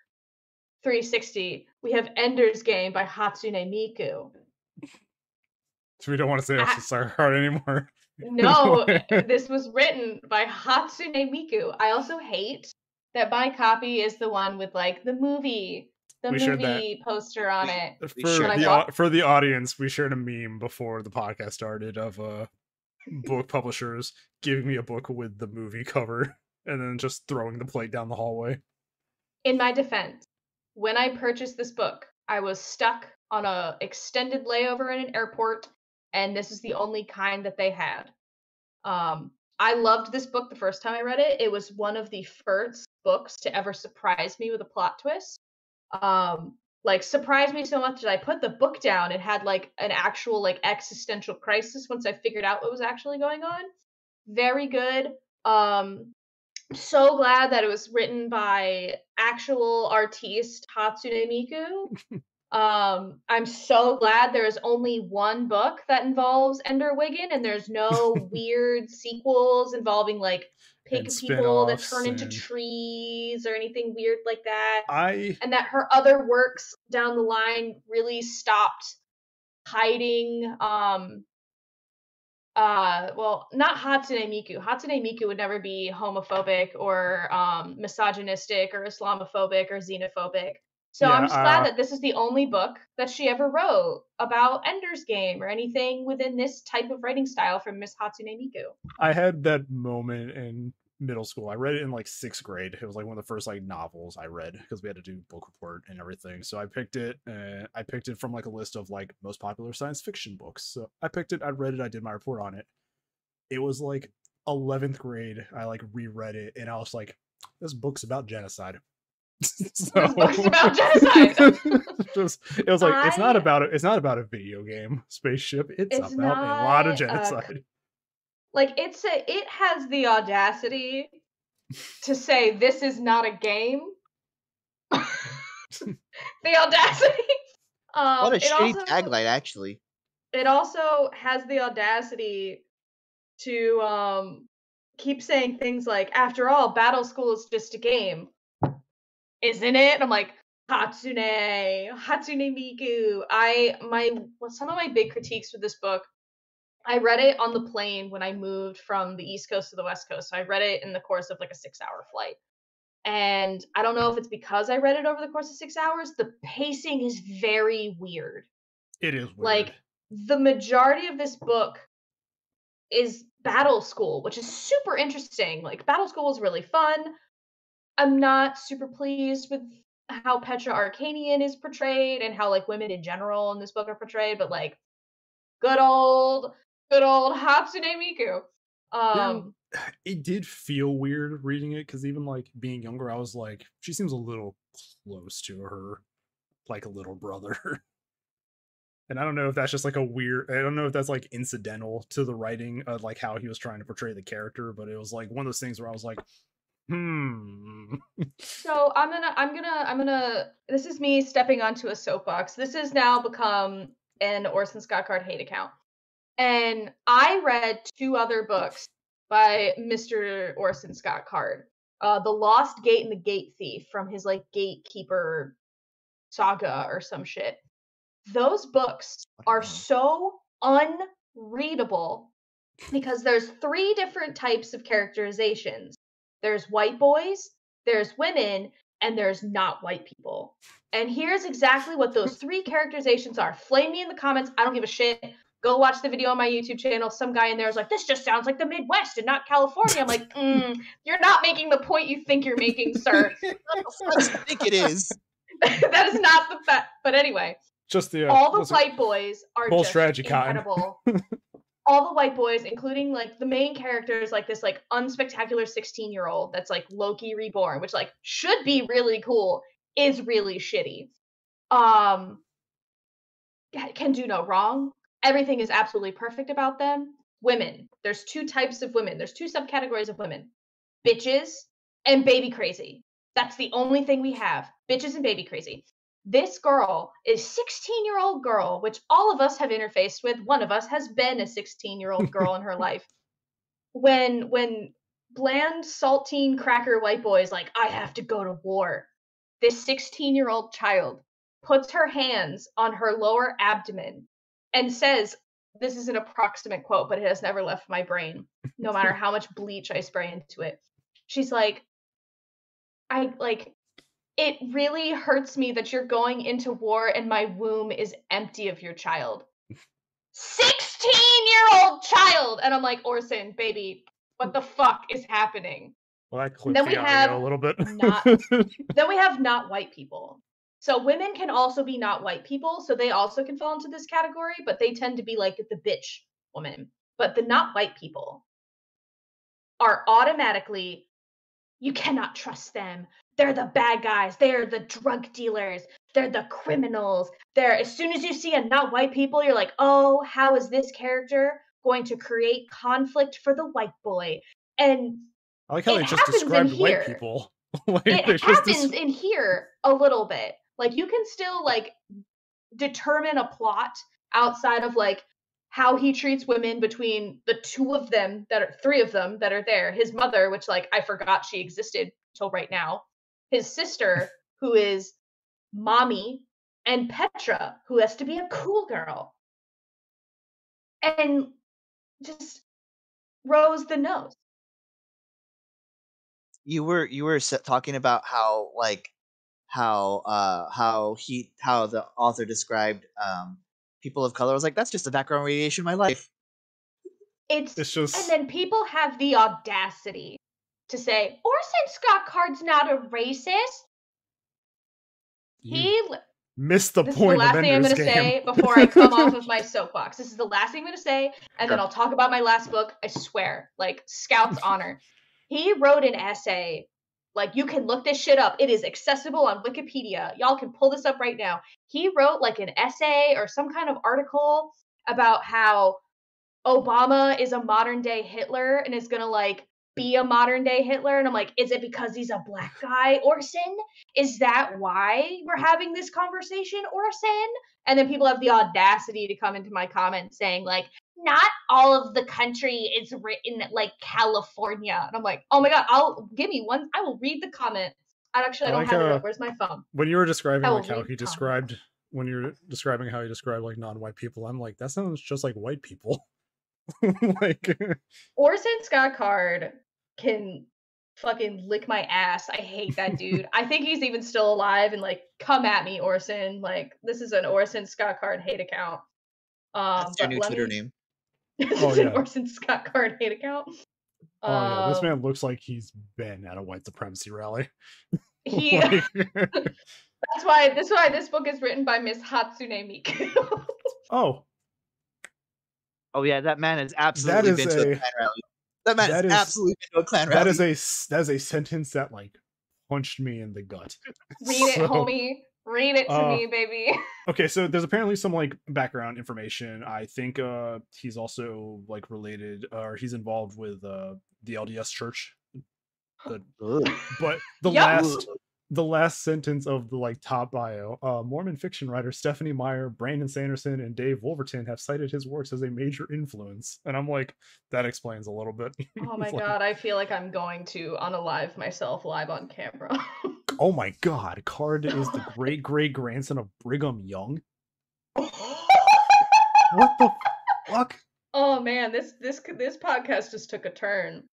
360, we have Ender's Game by Hatsune Miku. So we don't want to say that's hard anymore. No, this was written by Hatsune Miku. I also hate that my copy is the one with like the movie poster on it. For the audience, we shared a meme before the podcast started of book publishers giving me a book with the movie cover and then just throwing the plate down the hallway. In my defense, when I purchased this book, I was stuck on a extended layover in an airport, and this is the only kind that they had. I loved this book the first time I read it. It was one of the first books to ever surprise me with a plot twist. Like, surprised me so much that I put the book down and had like an actual like existential crisis once I figured out what was actually going on. Very good. So glad that it was written by actual artiste Hatsune Miku. I'm so glad there is only one book that involves Ender Wiggin, and there's no weird sequels involving like pig people that turn into trees or anything weird like that. And that her other works down the line really stopped hiding well, not Hatsune Miku. Hatsune Miku would never be homophobic or misogynistic or Islamophobic or xenophobic. So I'm just glad that this is the only book that she ever wrote about Ender's Game or anything within this type of writing style from Miss Hatsune Miku. I had that moment in middle school. I read it in like 6th grade. It was like one of the first like novels I read because we had to do book report and everything. So I picked it. I picked it from like a list of like most popular science fiction books. So I picked it. I read it. I did my report on it. It was like 11th grade. I like reread it and I was like, this book's about genocide. This book's about genocide. It was like it's not about a video game spaceship. It's about a lot of genocide. It has the audacity to say this is not a game. The audacity. What a shitty tagline, actually. It also has the audacity to keep saying things like, after all, Battle School is just a game. Isn't it? I'm like, Hatsune Miku. Some of my big critiques with this book, I read it on the plane when I moved from the East Coast to the West Coast. So I read it in the course of like a 6-hour flight. And I don't know if it's because I read it over the course of 6 hours. The pacing is very weird. It is weird. Like, the majority of this book is Battle School, which is super interesting. Like, Battle School is really fun. I'm not super pleased with how Petra Arcanian is portrayed and how like women in general in this book are portrayed, but like good old Hatsune Miku. It did feel weird reading it because even like being younger, I was like, she seems a little close to her like a little brother. And I don't know if that's just like I don't know if that's like incidental to the writing of like how he was trying to portray the character, but it was like one of those things where I was like, So I'm gonna this is me stepping onto a soapbox. This has now become an Orson Scott Card hate account. And I read 2 other books by Mr. Orson Scott Card. The Lost Gate and the Gate Thief from his like Gatekeeper saga or some shit. Those books are so unreadable because there's 3 different types of characterizations. There's white boys, there's women, and there's not white people. And here's exactly what those 3 characterizations are. Flame me in the comments. I don't give a shit. Go watch the video on my YouTube channel. Some guy in there is like, this just sounds like the Midwest and not California. I'm like, you're not making the point you think you're making, sir. I think it is. That is not the fact. But anyway, just all the white boys are bold just strategy incredible. All the white boys, including like the main character is like this like unspectacular 16-year-old that's like Loki reborn, which like should be really cool, is really shitty. Can do no wrong. Everything is absolutely perfect about them. Women. There's 2 types of women. There's 2 subcategories of women. Bitches and baby crazy. That's the only thing we have. Bitches and baby crazy. This girl is 16-year-old girl, which all of us have interfaced with. One of us has been a 16-year-old girl in her life. When bland, saltine, cracker white boy is like, I have to go to war, this 16-year-old child puts her hands on her lower abdomen and says, this is an approximate quote, but it has never left my brain, no matter how much bleach I spray into it. She's like, it really hurts me that you're going into war and my womb is empty of your child. 16-year-old child! And I'm like, Orson, baby, what the fuck is happening? Well, that clipped the audio a little bit. Then we have not white people. So women can also be not white people, so they also can fall into this category, but they tend to be like the bitch woman. But the not white people are automatically, you cannot trust them. They're the bad guys. They're the drug dealers. They're the criminals. As soon as you see a not white people, you're like, oh, how is this character going to create conflict for the white boy? And I like how they just described white people. Like, it happens in here a little bit. Like, you can still like determine a plot outside of like how he treats women between the 3 of them that are there. His mother, which like I forgot she existed till right now. His sister, who is mommy, and Petra, who has to be a cool girl. And just Rose the nose. You were talking about how like how the author described people of color. I was like, that's just the background radiation of my life. It's just, and then people have the audacity to say Orson Scott Card's not a racist. He missed the this point. This is the last thing I'm going to say before I come off of my soapbox. This is the last thing I'm going to say, and then I'll talk about my last book. I swear, like Scout's honor. He wrote an essay. Like, you can look this shit up. It is accessible on Wikipedia. Y'all can pull this up right now. He wrote like an essay or some kind of article about how Obama is a modern day Hitler and is gonna like be a modern day Hitler. And I'm like, is it because he's a black guy, Orson? Is that why we're having this conversation, Orson? And then people have the audacity to come into my comments saying like, not all of the country is written like California. And I'm like, oh my God, give me one. I will read the comment. I don't have it up. Where's my phone? When you were describing like how he described, when you were describing how he described like non-white people, I'm like, that sounds just like white people. Like Orson Scott Card can fucking lick my ass. I hate that dude. I think he's even still alive and like, come at me, Orson. Like, this is an Orson Scott Card hate account. That's your new Twitter name. This is an Orson Scott Card hate account. Oh yeah, this man looks like he's been at a white supremacy rally. He. That's why this book is written by Miss Hatsune Miku. Oh yeah, that man has absolutely been to a clan rally. That man has absolutely been to a clan rally. That is a sentence that like punched me in the gut. Read it, homie. Read it to me, baby. Okay, so there's apparently some like background information. I think he's also like related, or he's involved with the LDS Church. But the last sentence of the like top bio, Mormon fiction writer Stephanie Meyer, Brandon Sanderson, and Dave Wolverton have cited his works as a major influence. And I'm like, that explains a little bit. Oh my god, I feel like I'm going to unalive myself live on camera. Oh my god, Card is the great-great-grandson of Brigham Young? What the fuck? Oh man, this podcast just took a turn.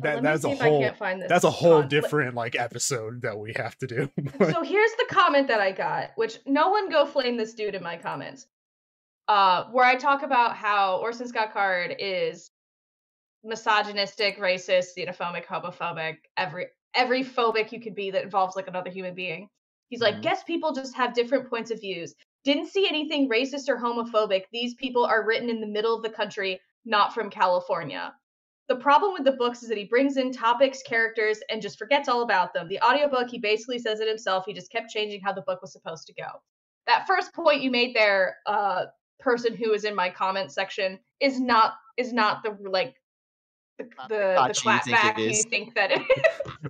That's a whole different like episode that we have to do. So here's the comment that I got, which no one go flame this dude in my comments. Where I talk about how Orson Scott Card is misogynistic, racist, xenophobic, homophobic, every phobic you could be that involves like another human being. He's like, guess people just have different points of views. Didn't see anything racist or homophobic. These people are written in the middle of the country, not from California. The problem with the books is that he brings in topics, characters, and just forgets all about them. The audiobook, he basically says it himself. He just kept changing how the book was supposed to go. That first point you made there, person who is in my comment section, is not the like the clapback you think that it is.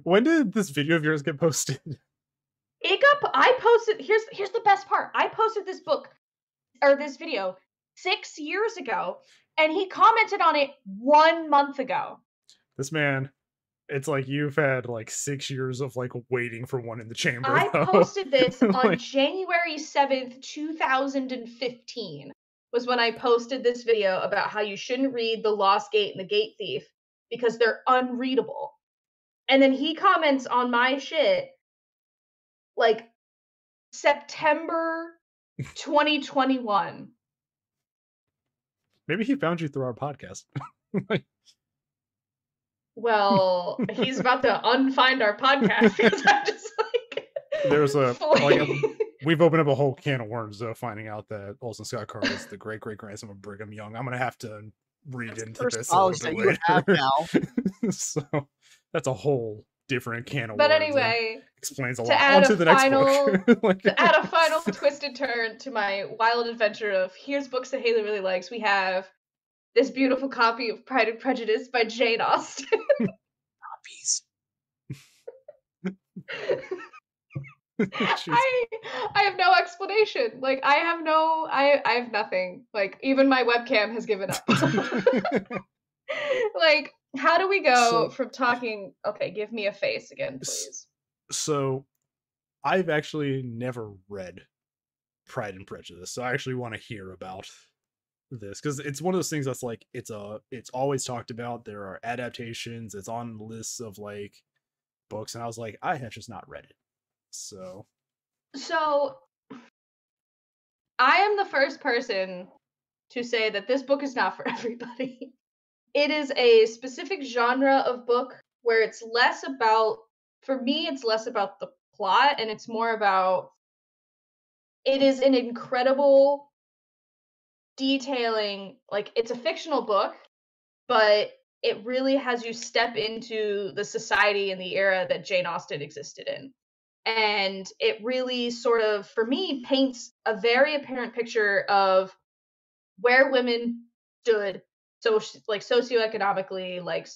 When did this video of yours get posted? I posted, here's the best part. I posted this book, or this video, 6 years ago, and he commented on it 1 month ago. This man, it's like you've had like 6 years of like waiting for one in the chamber. I posted this on January 7th, 2015, was when I posted this video about how you shouldn't read The Lost Gate and The Gate Thief because they're unreadable. And then he comments on my shit like September 2021. Maybe he found you through our podcast. Well, he's about to unfind our podcast because I'm just like... There's we've opened up a whole can of worms finding out that Orson Scott Card is the great-great-grandson of Brigham Young. I'm going to have to read into this a little bit later. So that's a whole different can of worms. But anyway, explains a lot. On to the next book. To add a final twisted turn to my wild adventure of here's books that Haley really likes, we have this beautiful copy of Pride and Prejudice by Jane Austen. Copies. I have no explanation. Like I have nothing. Like even my webcam has given up. Like how do we go from talking? Okay, give me a face again, please. So I've actually never read Pride and Prejudice, so I actually want to hear about this because it's one of those things that's like it's always talked about. There are adaptations. It's on lists of like books, and I was like, I have just not read it. So I am the first person to say that this book is not for everybody. It is a specific genre of book where it's less about, for me, it's less about the plot and it's more about, it is an incredible detailing, like it's a fictional book, but it really has you step into the society and the era that Jane Austen existed in. And it really sort of, for me, paints a very apparent picture of where women stood, so like socioeconomically, like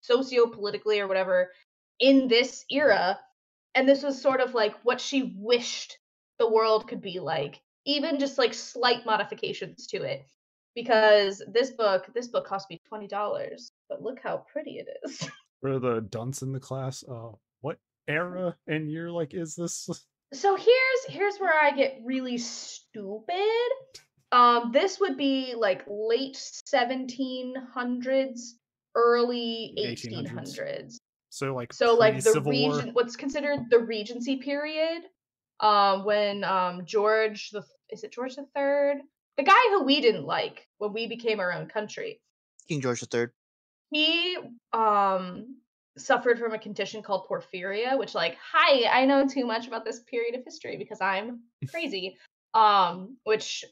sociopolitically or whatever, in this era. And this was sort of like what she wished the world could be like, even just like slight modifications to it. Because this book cost me $20, but look how pretty it is. For the dunce in the class, what era and year like is this? So here's where I get really stupid. This would be like late 1700s, early 1800s. So like the what's considered the Regency period. When George III, the guy who we didn't like when we became our own country, King George III. He suffered from a condition called porphyria, which, like, hi, I know too much about this period of history because I'm crazy. Which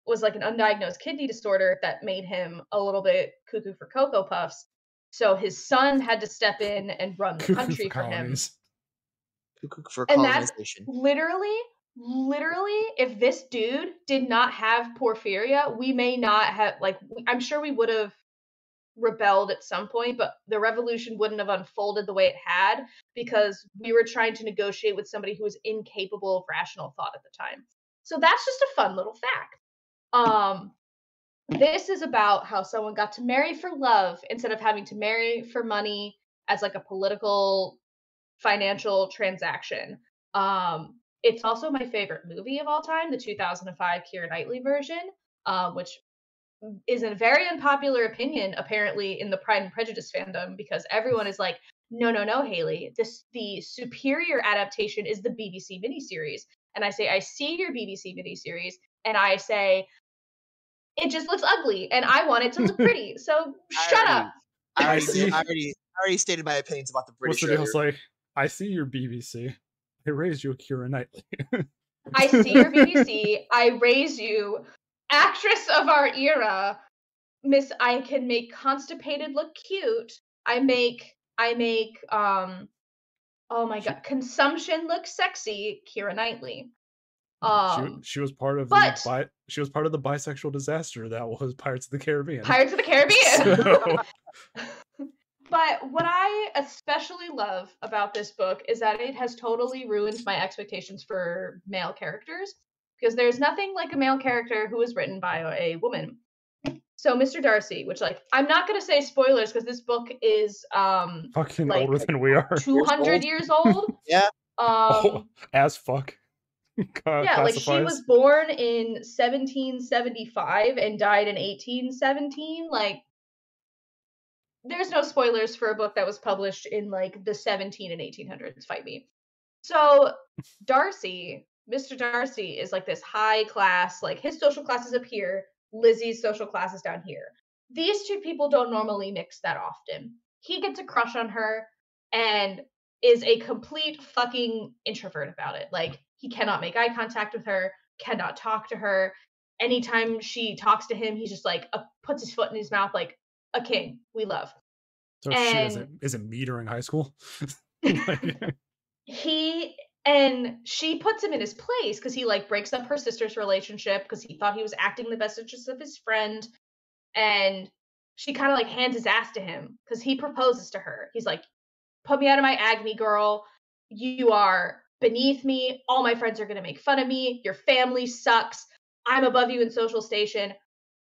was like an undiagnosed kidney disorder that made him a little bit cuckoo for Cocoa Puffs. So his son had to step in and run the country for him. Cuckoo for And that's colonization. literally, if this dude did not have porphyria, we may not have, like, I'm sure we would have rebelled at some point, but the revolution wouldn't have unfolded the way it had because we were trying to negotiate with somebody who was incapable of rational thought at the time. So that's just a fun little fact. This is about how someone got to marry for love instead of having to marry for money as like a political financial transaction. It's also my favorite movie of all time, the 2005 Keira Knightley version, which is a very unpopular opinion apparently in the Pride and Prejudice fandom because everyone is like, no, Haley, the superior adaptation is the BBC miniseries. And I say, I see your BBC miniseries, and I say, it just looks ugly, and I want it to look pretty. So shut up. I already stated my opinions about the British. What's the deal? It's like, I see your BBC. I raised you, Keira Knightley. I see your BBC. I raise you, actress of our era. Miss, I can make constipated look cute. I make oh my god, consumption look sexy, Keira Knightley. She was part of the bisexual disaster that was Pirates of the Caribbean. Pirates of the Caribbean. So. But what I especially love about this book is that it has totally ruined my expectations for male characters, because there's nothing like a male character who is written by a woman. So Mr. Darcy, which, like, I'm not going to say spoilers because this book is fucking like older than we are. 200 years old. Yeah. As fuck. Yeah, like she was born in 1775 and died in 1817. Like, there's no spoilers for a book that was published in like the 17 and 1800s. Fight me. So Darcy, Mr. Darcy, is like this high class, like his social class is up here, Lizzie's social class is down here. These two people don't normally mix that often. He gets a crush on her and is a complete fucking introvert about it. Like, he cannot make eye contact with her, cannot talk to her. Anytime she talks to him, he's just like puts his foot in his mouth, like a king. We love. So she isn't me during high school. She puts him in his place because he like breaks up her sister's relationship because he thought he was acting in the best interest of his friend, and she kind of like hands his ass to him because he proposes to her. He's like, put me out of my agony, girl. You are beneath me. All my friends are going to make fun of me. Your family sucks. I'm above you in social station.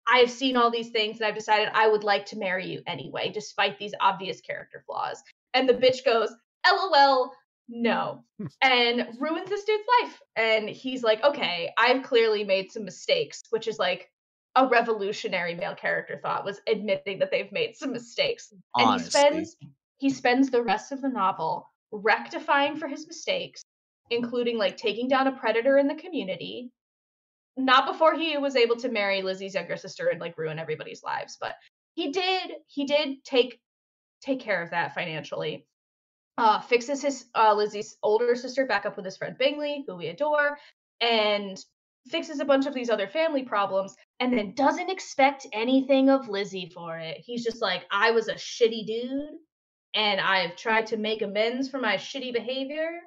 I've seen all these things and I've decided I would like to marry you anyway, despite these obvious character flaws. And the bitch goes, LOL, no, and ruins this dude's life. And he's like, okay, I've clearly made some mistakes, which is like a revolutionary male character thought, was admitting that they've made some mistakes. Honestly. And he spends the rest of the novel rectifying for his mistakes, including like taking down a predator in the community. Not before he was able to marry Lizzie's younger sister and like ruin everybody's lives, but he did take care of that financially. Fixes his Lizzie's older sister back up with his friend Bingley, who we adore, and fixes a bunch of these other family problems, and then doesn't expect anything of Lizzie for it. He's just like, I was a shitty dude, and I've tried to make amends for my shitty behavior.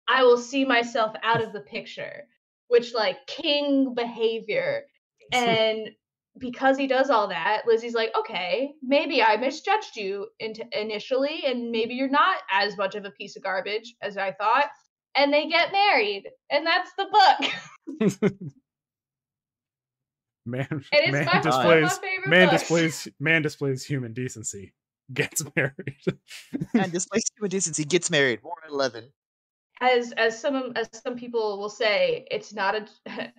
I will see myself out of the picture. Which, like, king behavior. And because he does all that, Lizzie's like, okay, maybe I misjudged you initially, and maybe you're not as much of a piece of garbage as I thought. And they get married, and that's the book. Man displays human decency, gets married. Man displays human decency, gets married. 111. As some people will say, it's not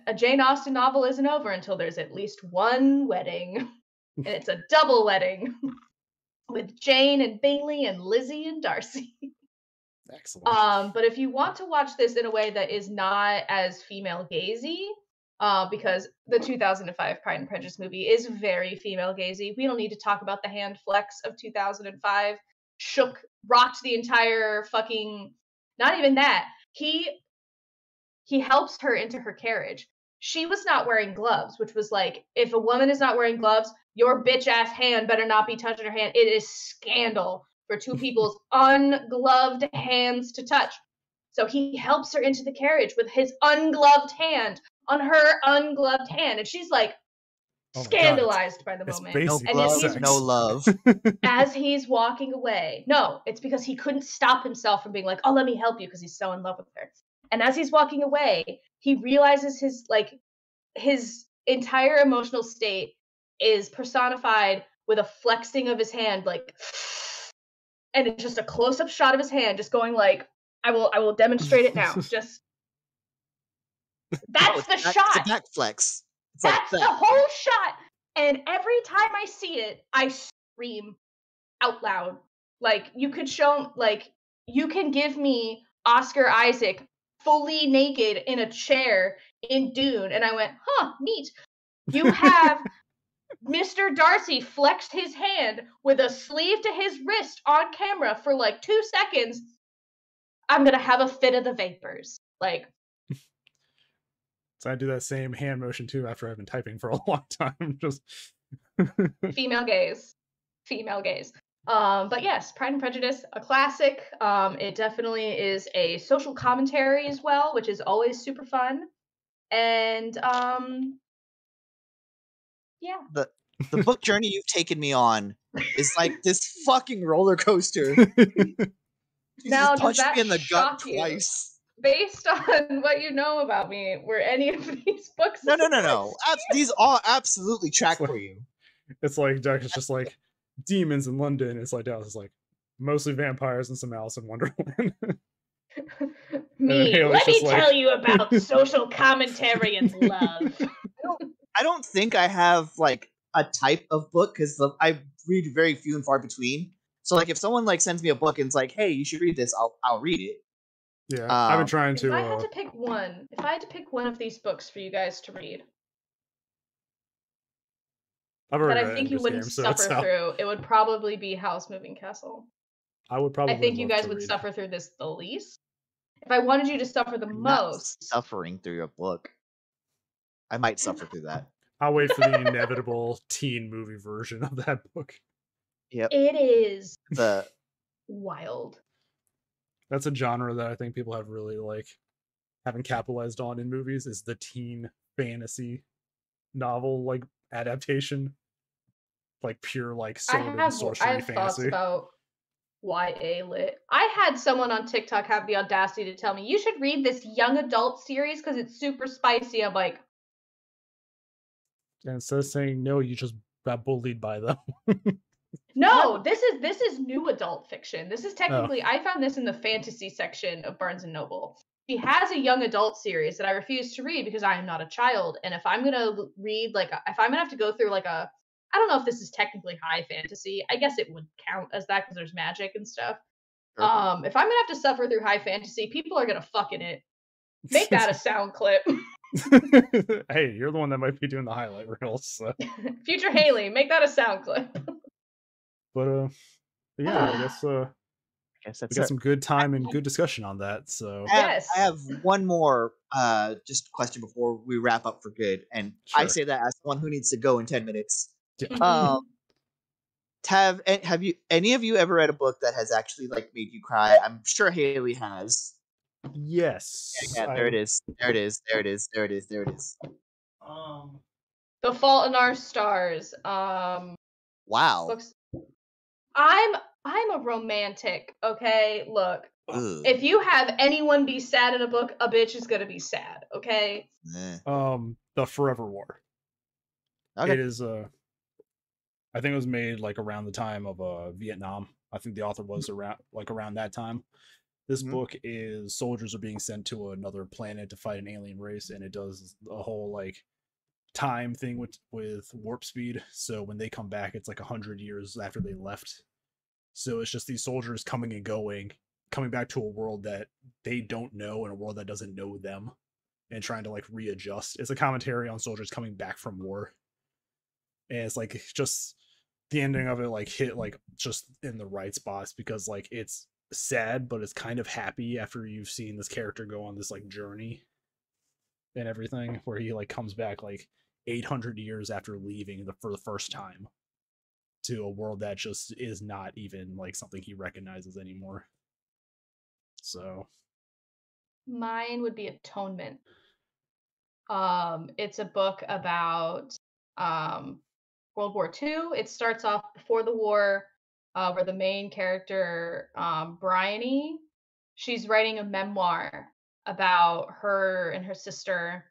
a Jane Austen novel isn't over until there's at least one wedding, and it's a double wedding with Jane and Bingley and Lizzie and Darcy. Excellent. But if you want to watch this in a way that is not as female gazy, because the 2005 Pride and Prejudice movie is very female gazy. We don't need to talk about the hand flex of 2005. Rocked the entire fucking. Not even that. He helps her into her carriage. She was not wearing gloves, which was like, if a woman is not wearing gloves, your bitch ass hand better not be touching her hand. It is scandal for two people's ungloved hands to touch. So he helps her into the carriage with his ungloved hand on her ungloved hand. And she's like scandalized by the moment. No gloves, no love. As he's walking away. No, it's because he couldn't stop himself from being like, oh, let me help you, because he's so in love with her. And as he's walking away, he realizes his entire emotional state is personified with a flexing of his hand, like, and it's just a close-up shot of his hand, just going like, I will demonstrate it now. Just that's the shot. It's a back flex. That's the whole shot. And every time I see it, I scream out loud. Like, you could show, like, you can give me Oscar Isaac fully naked in a chair in Dune, and I went, huh, neat. You have Mr. Darcy flexed his hand with a sleeve to his wrist on camera for like 2 seconds. I'm gonna have a fit of the vapors. Like, so I do that same hand motion too after I've been typing for a long time. Just female gaze. But yes, Pride and Prejudice, a classic. It definitely is a social commentary as well, which is always super fun. And yeah. The book journey you've taken me on is like this fucking roller coaster. Now, does punched that me in the gut shock you? twice. Based on what you know about me, were any of these books? No. These all absolutely track for you. It's like Deca is just like demons in London. It's like Dallas is like mostly vampires and some Alice in Wonderland. Let me tell you about social commentary and love. I don't think I have like a type of book because I read very few and far between. So like if someone like sends me a book and it's like, hey, you should read this, I'll read it. Yeah, I've been trying to. If I had to pick one of these books for you guys to read, that I think you wouldn't suffer through, it would probably be House Moving Castle. I would probably. I think you guys would suffer through this the least. If I wanted you to suffer the most, suffering through your book, I might suffer through that. I'll wait for the inevitable teen movie version of that book. Yep, it is wild. That's a genre that I think people have really haven't capitalized on in movies, is the teen fantasy novel like adaptation, like pure like sword and sorcery I have fantasy. Thoughts about YA lit. I had someone on TikTok have the audacity to tell me you should read this young adult series because it's super spicy. I'm like, and instead of saying no, you just got bullied by them. No, this is new adult fiction. This is technically, I found this in the fantasy section of Barnes & Noble. She has a young adult series that I refuse to read because I am not a child. And if I'm going to read, if I'm going to have to go through I don't know if this is technically high fantasy. I guess it would count as that because there's magic and stuff. Sure. If I'm going to have to suffer through high fantasy, people are going to fuck in it. Make that a sound clip. Hey, you're the one that might be doing the highlight reels. So. Future Haley, make that a sound clip. But yeah, I guess we got some good time and good discussion on that. So I have one more just question before we wrap up for good, and sure. I say that as someone who needs to go in 10 minutes. Yeah. Have any of you ever read a book that has actually made you cry? I'm sure Haley has. Yes. Yeah, there it is. There it is. The Fault in Our Stars. Wow. Books. I'm a romantic, okay? Look, if you have anyone be sad in a book, a bitch is gonna be sad, okay? The Forever War. Okay. It is I think it was made around the time of Vietnam. I think the author was around that time. This book is soldiers are being sent to another planet to fight an alien race, and it does a whole time thing with warp speed. So when they come back, it's 100 years after they left. So it's just these soldiers coming and going, coming back to a world that they don't know and a world that doesn't know them. and trying to like readjust. It's a commentary on soldiers coming back from war. And it's like just the ending of it like hit like just in the right spots because like it's sad, but it's kind of happy after you've seen this character go on this like journey and everything, where he like comes back like 800 years after leaving for the first time to a world that just is not even like something he recognizes anymore. So mine would be Atonement. It's a book about World War II. It starts off before the war, where the main character, Bryony, she's writing a memoir about her and her sister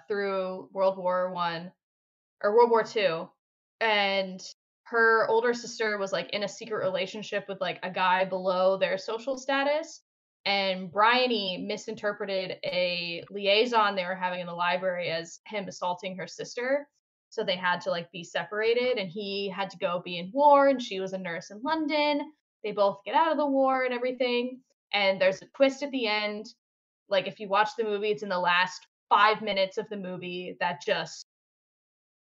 through World War I or World War II, and her older sister was like in a secret relationship with like a guy below their social status, and Bryony misinterpreted a liaison they were having in the library as him assaulting her sister. So they had to like be separated, and he had to go be in war, and she was a nurse in London. They both get out of the war and everything. And there's a twist at the end. Like if you watch the movie, it's in the last 5 minutes of the movie that just,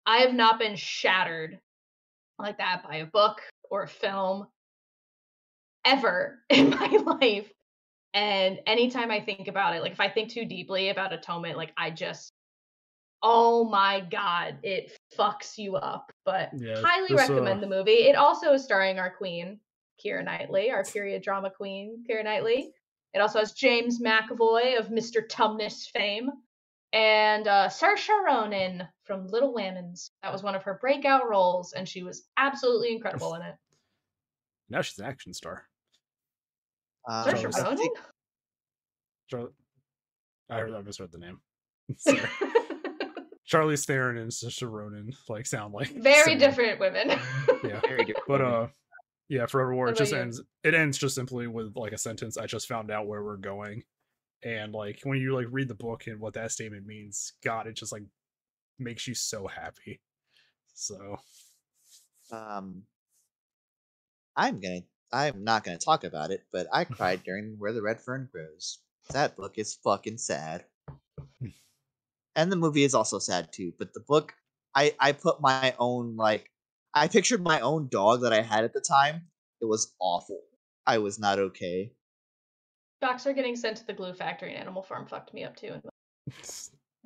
I have not been shattered like that by a book or a film ever in my life. And anytime I think about it, like if I think too deeply about Atonement, like I just, oh my god, it fucks you up. But yeah, highly recommend the movie. It also is starring our queen, Keira Knightley, our period drama queen, Keira Knightley. It also has James McAvoy of Mr. Tumnus fame, and Saoirse Ronan from Little Women's. That was one of her breakout roles, and she was absolutely incredible in it. Now she's an action star. Saoirse Ronan? I misread the name. Charlize Theron and Saoirse Ronan like sound like very different women. Yeah, very different. But yeah, Forever War it just ends. It ends just simply with like a sentence. I just found out where we're going, and like when you like read the book and what that statement means, God, it just like makes you so happy. So, I'm not gonna talk about it, but I cried during Where the Red Fern Grows. That book is fucking sad. And the movie is also sad too, but the book, I put my own, like, I pictured my own dog that I had at the time. It was awful. I was not okay. Docs are getting sent to the glue factory in Animal Farm fucked me up too.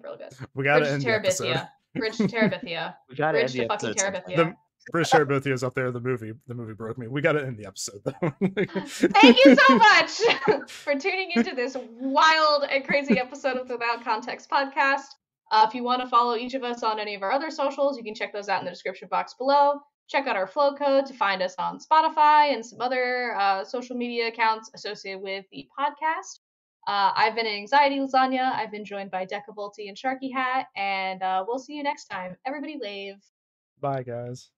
Real good. We gotta end the episode. Bridge to Terabithia. We gotta Bridge end to fucking Terabithia. The British Terabithia is up there. The movie broke me. We gotta end the episode though. Thank you so much for tuning into this wild and crazy episode of the Without Context podcast. If you want to follow each of us on any of our other socials, you can check those out in the description box below. Check out our flow code to find us on Spotify and some other social media accounts associated with the podcast. I've been AnxietyLasagna. I've been joined by Decavolty and SharkyHat, and we'll see you next time. Everybody lave. Bye, guys.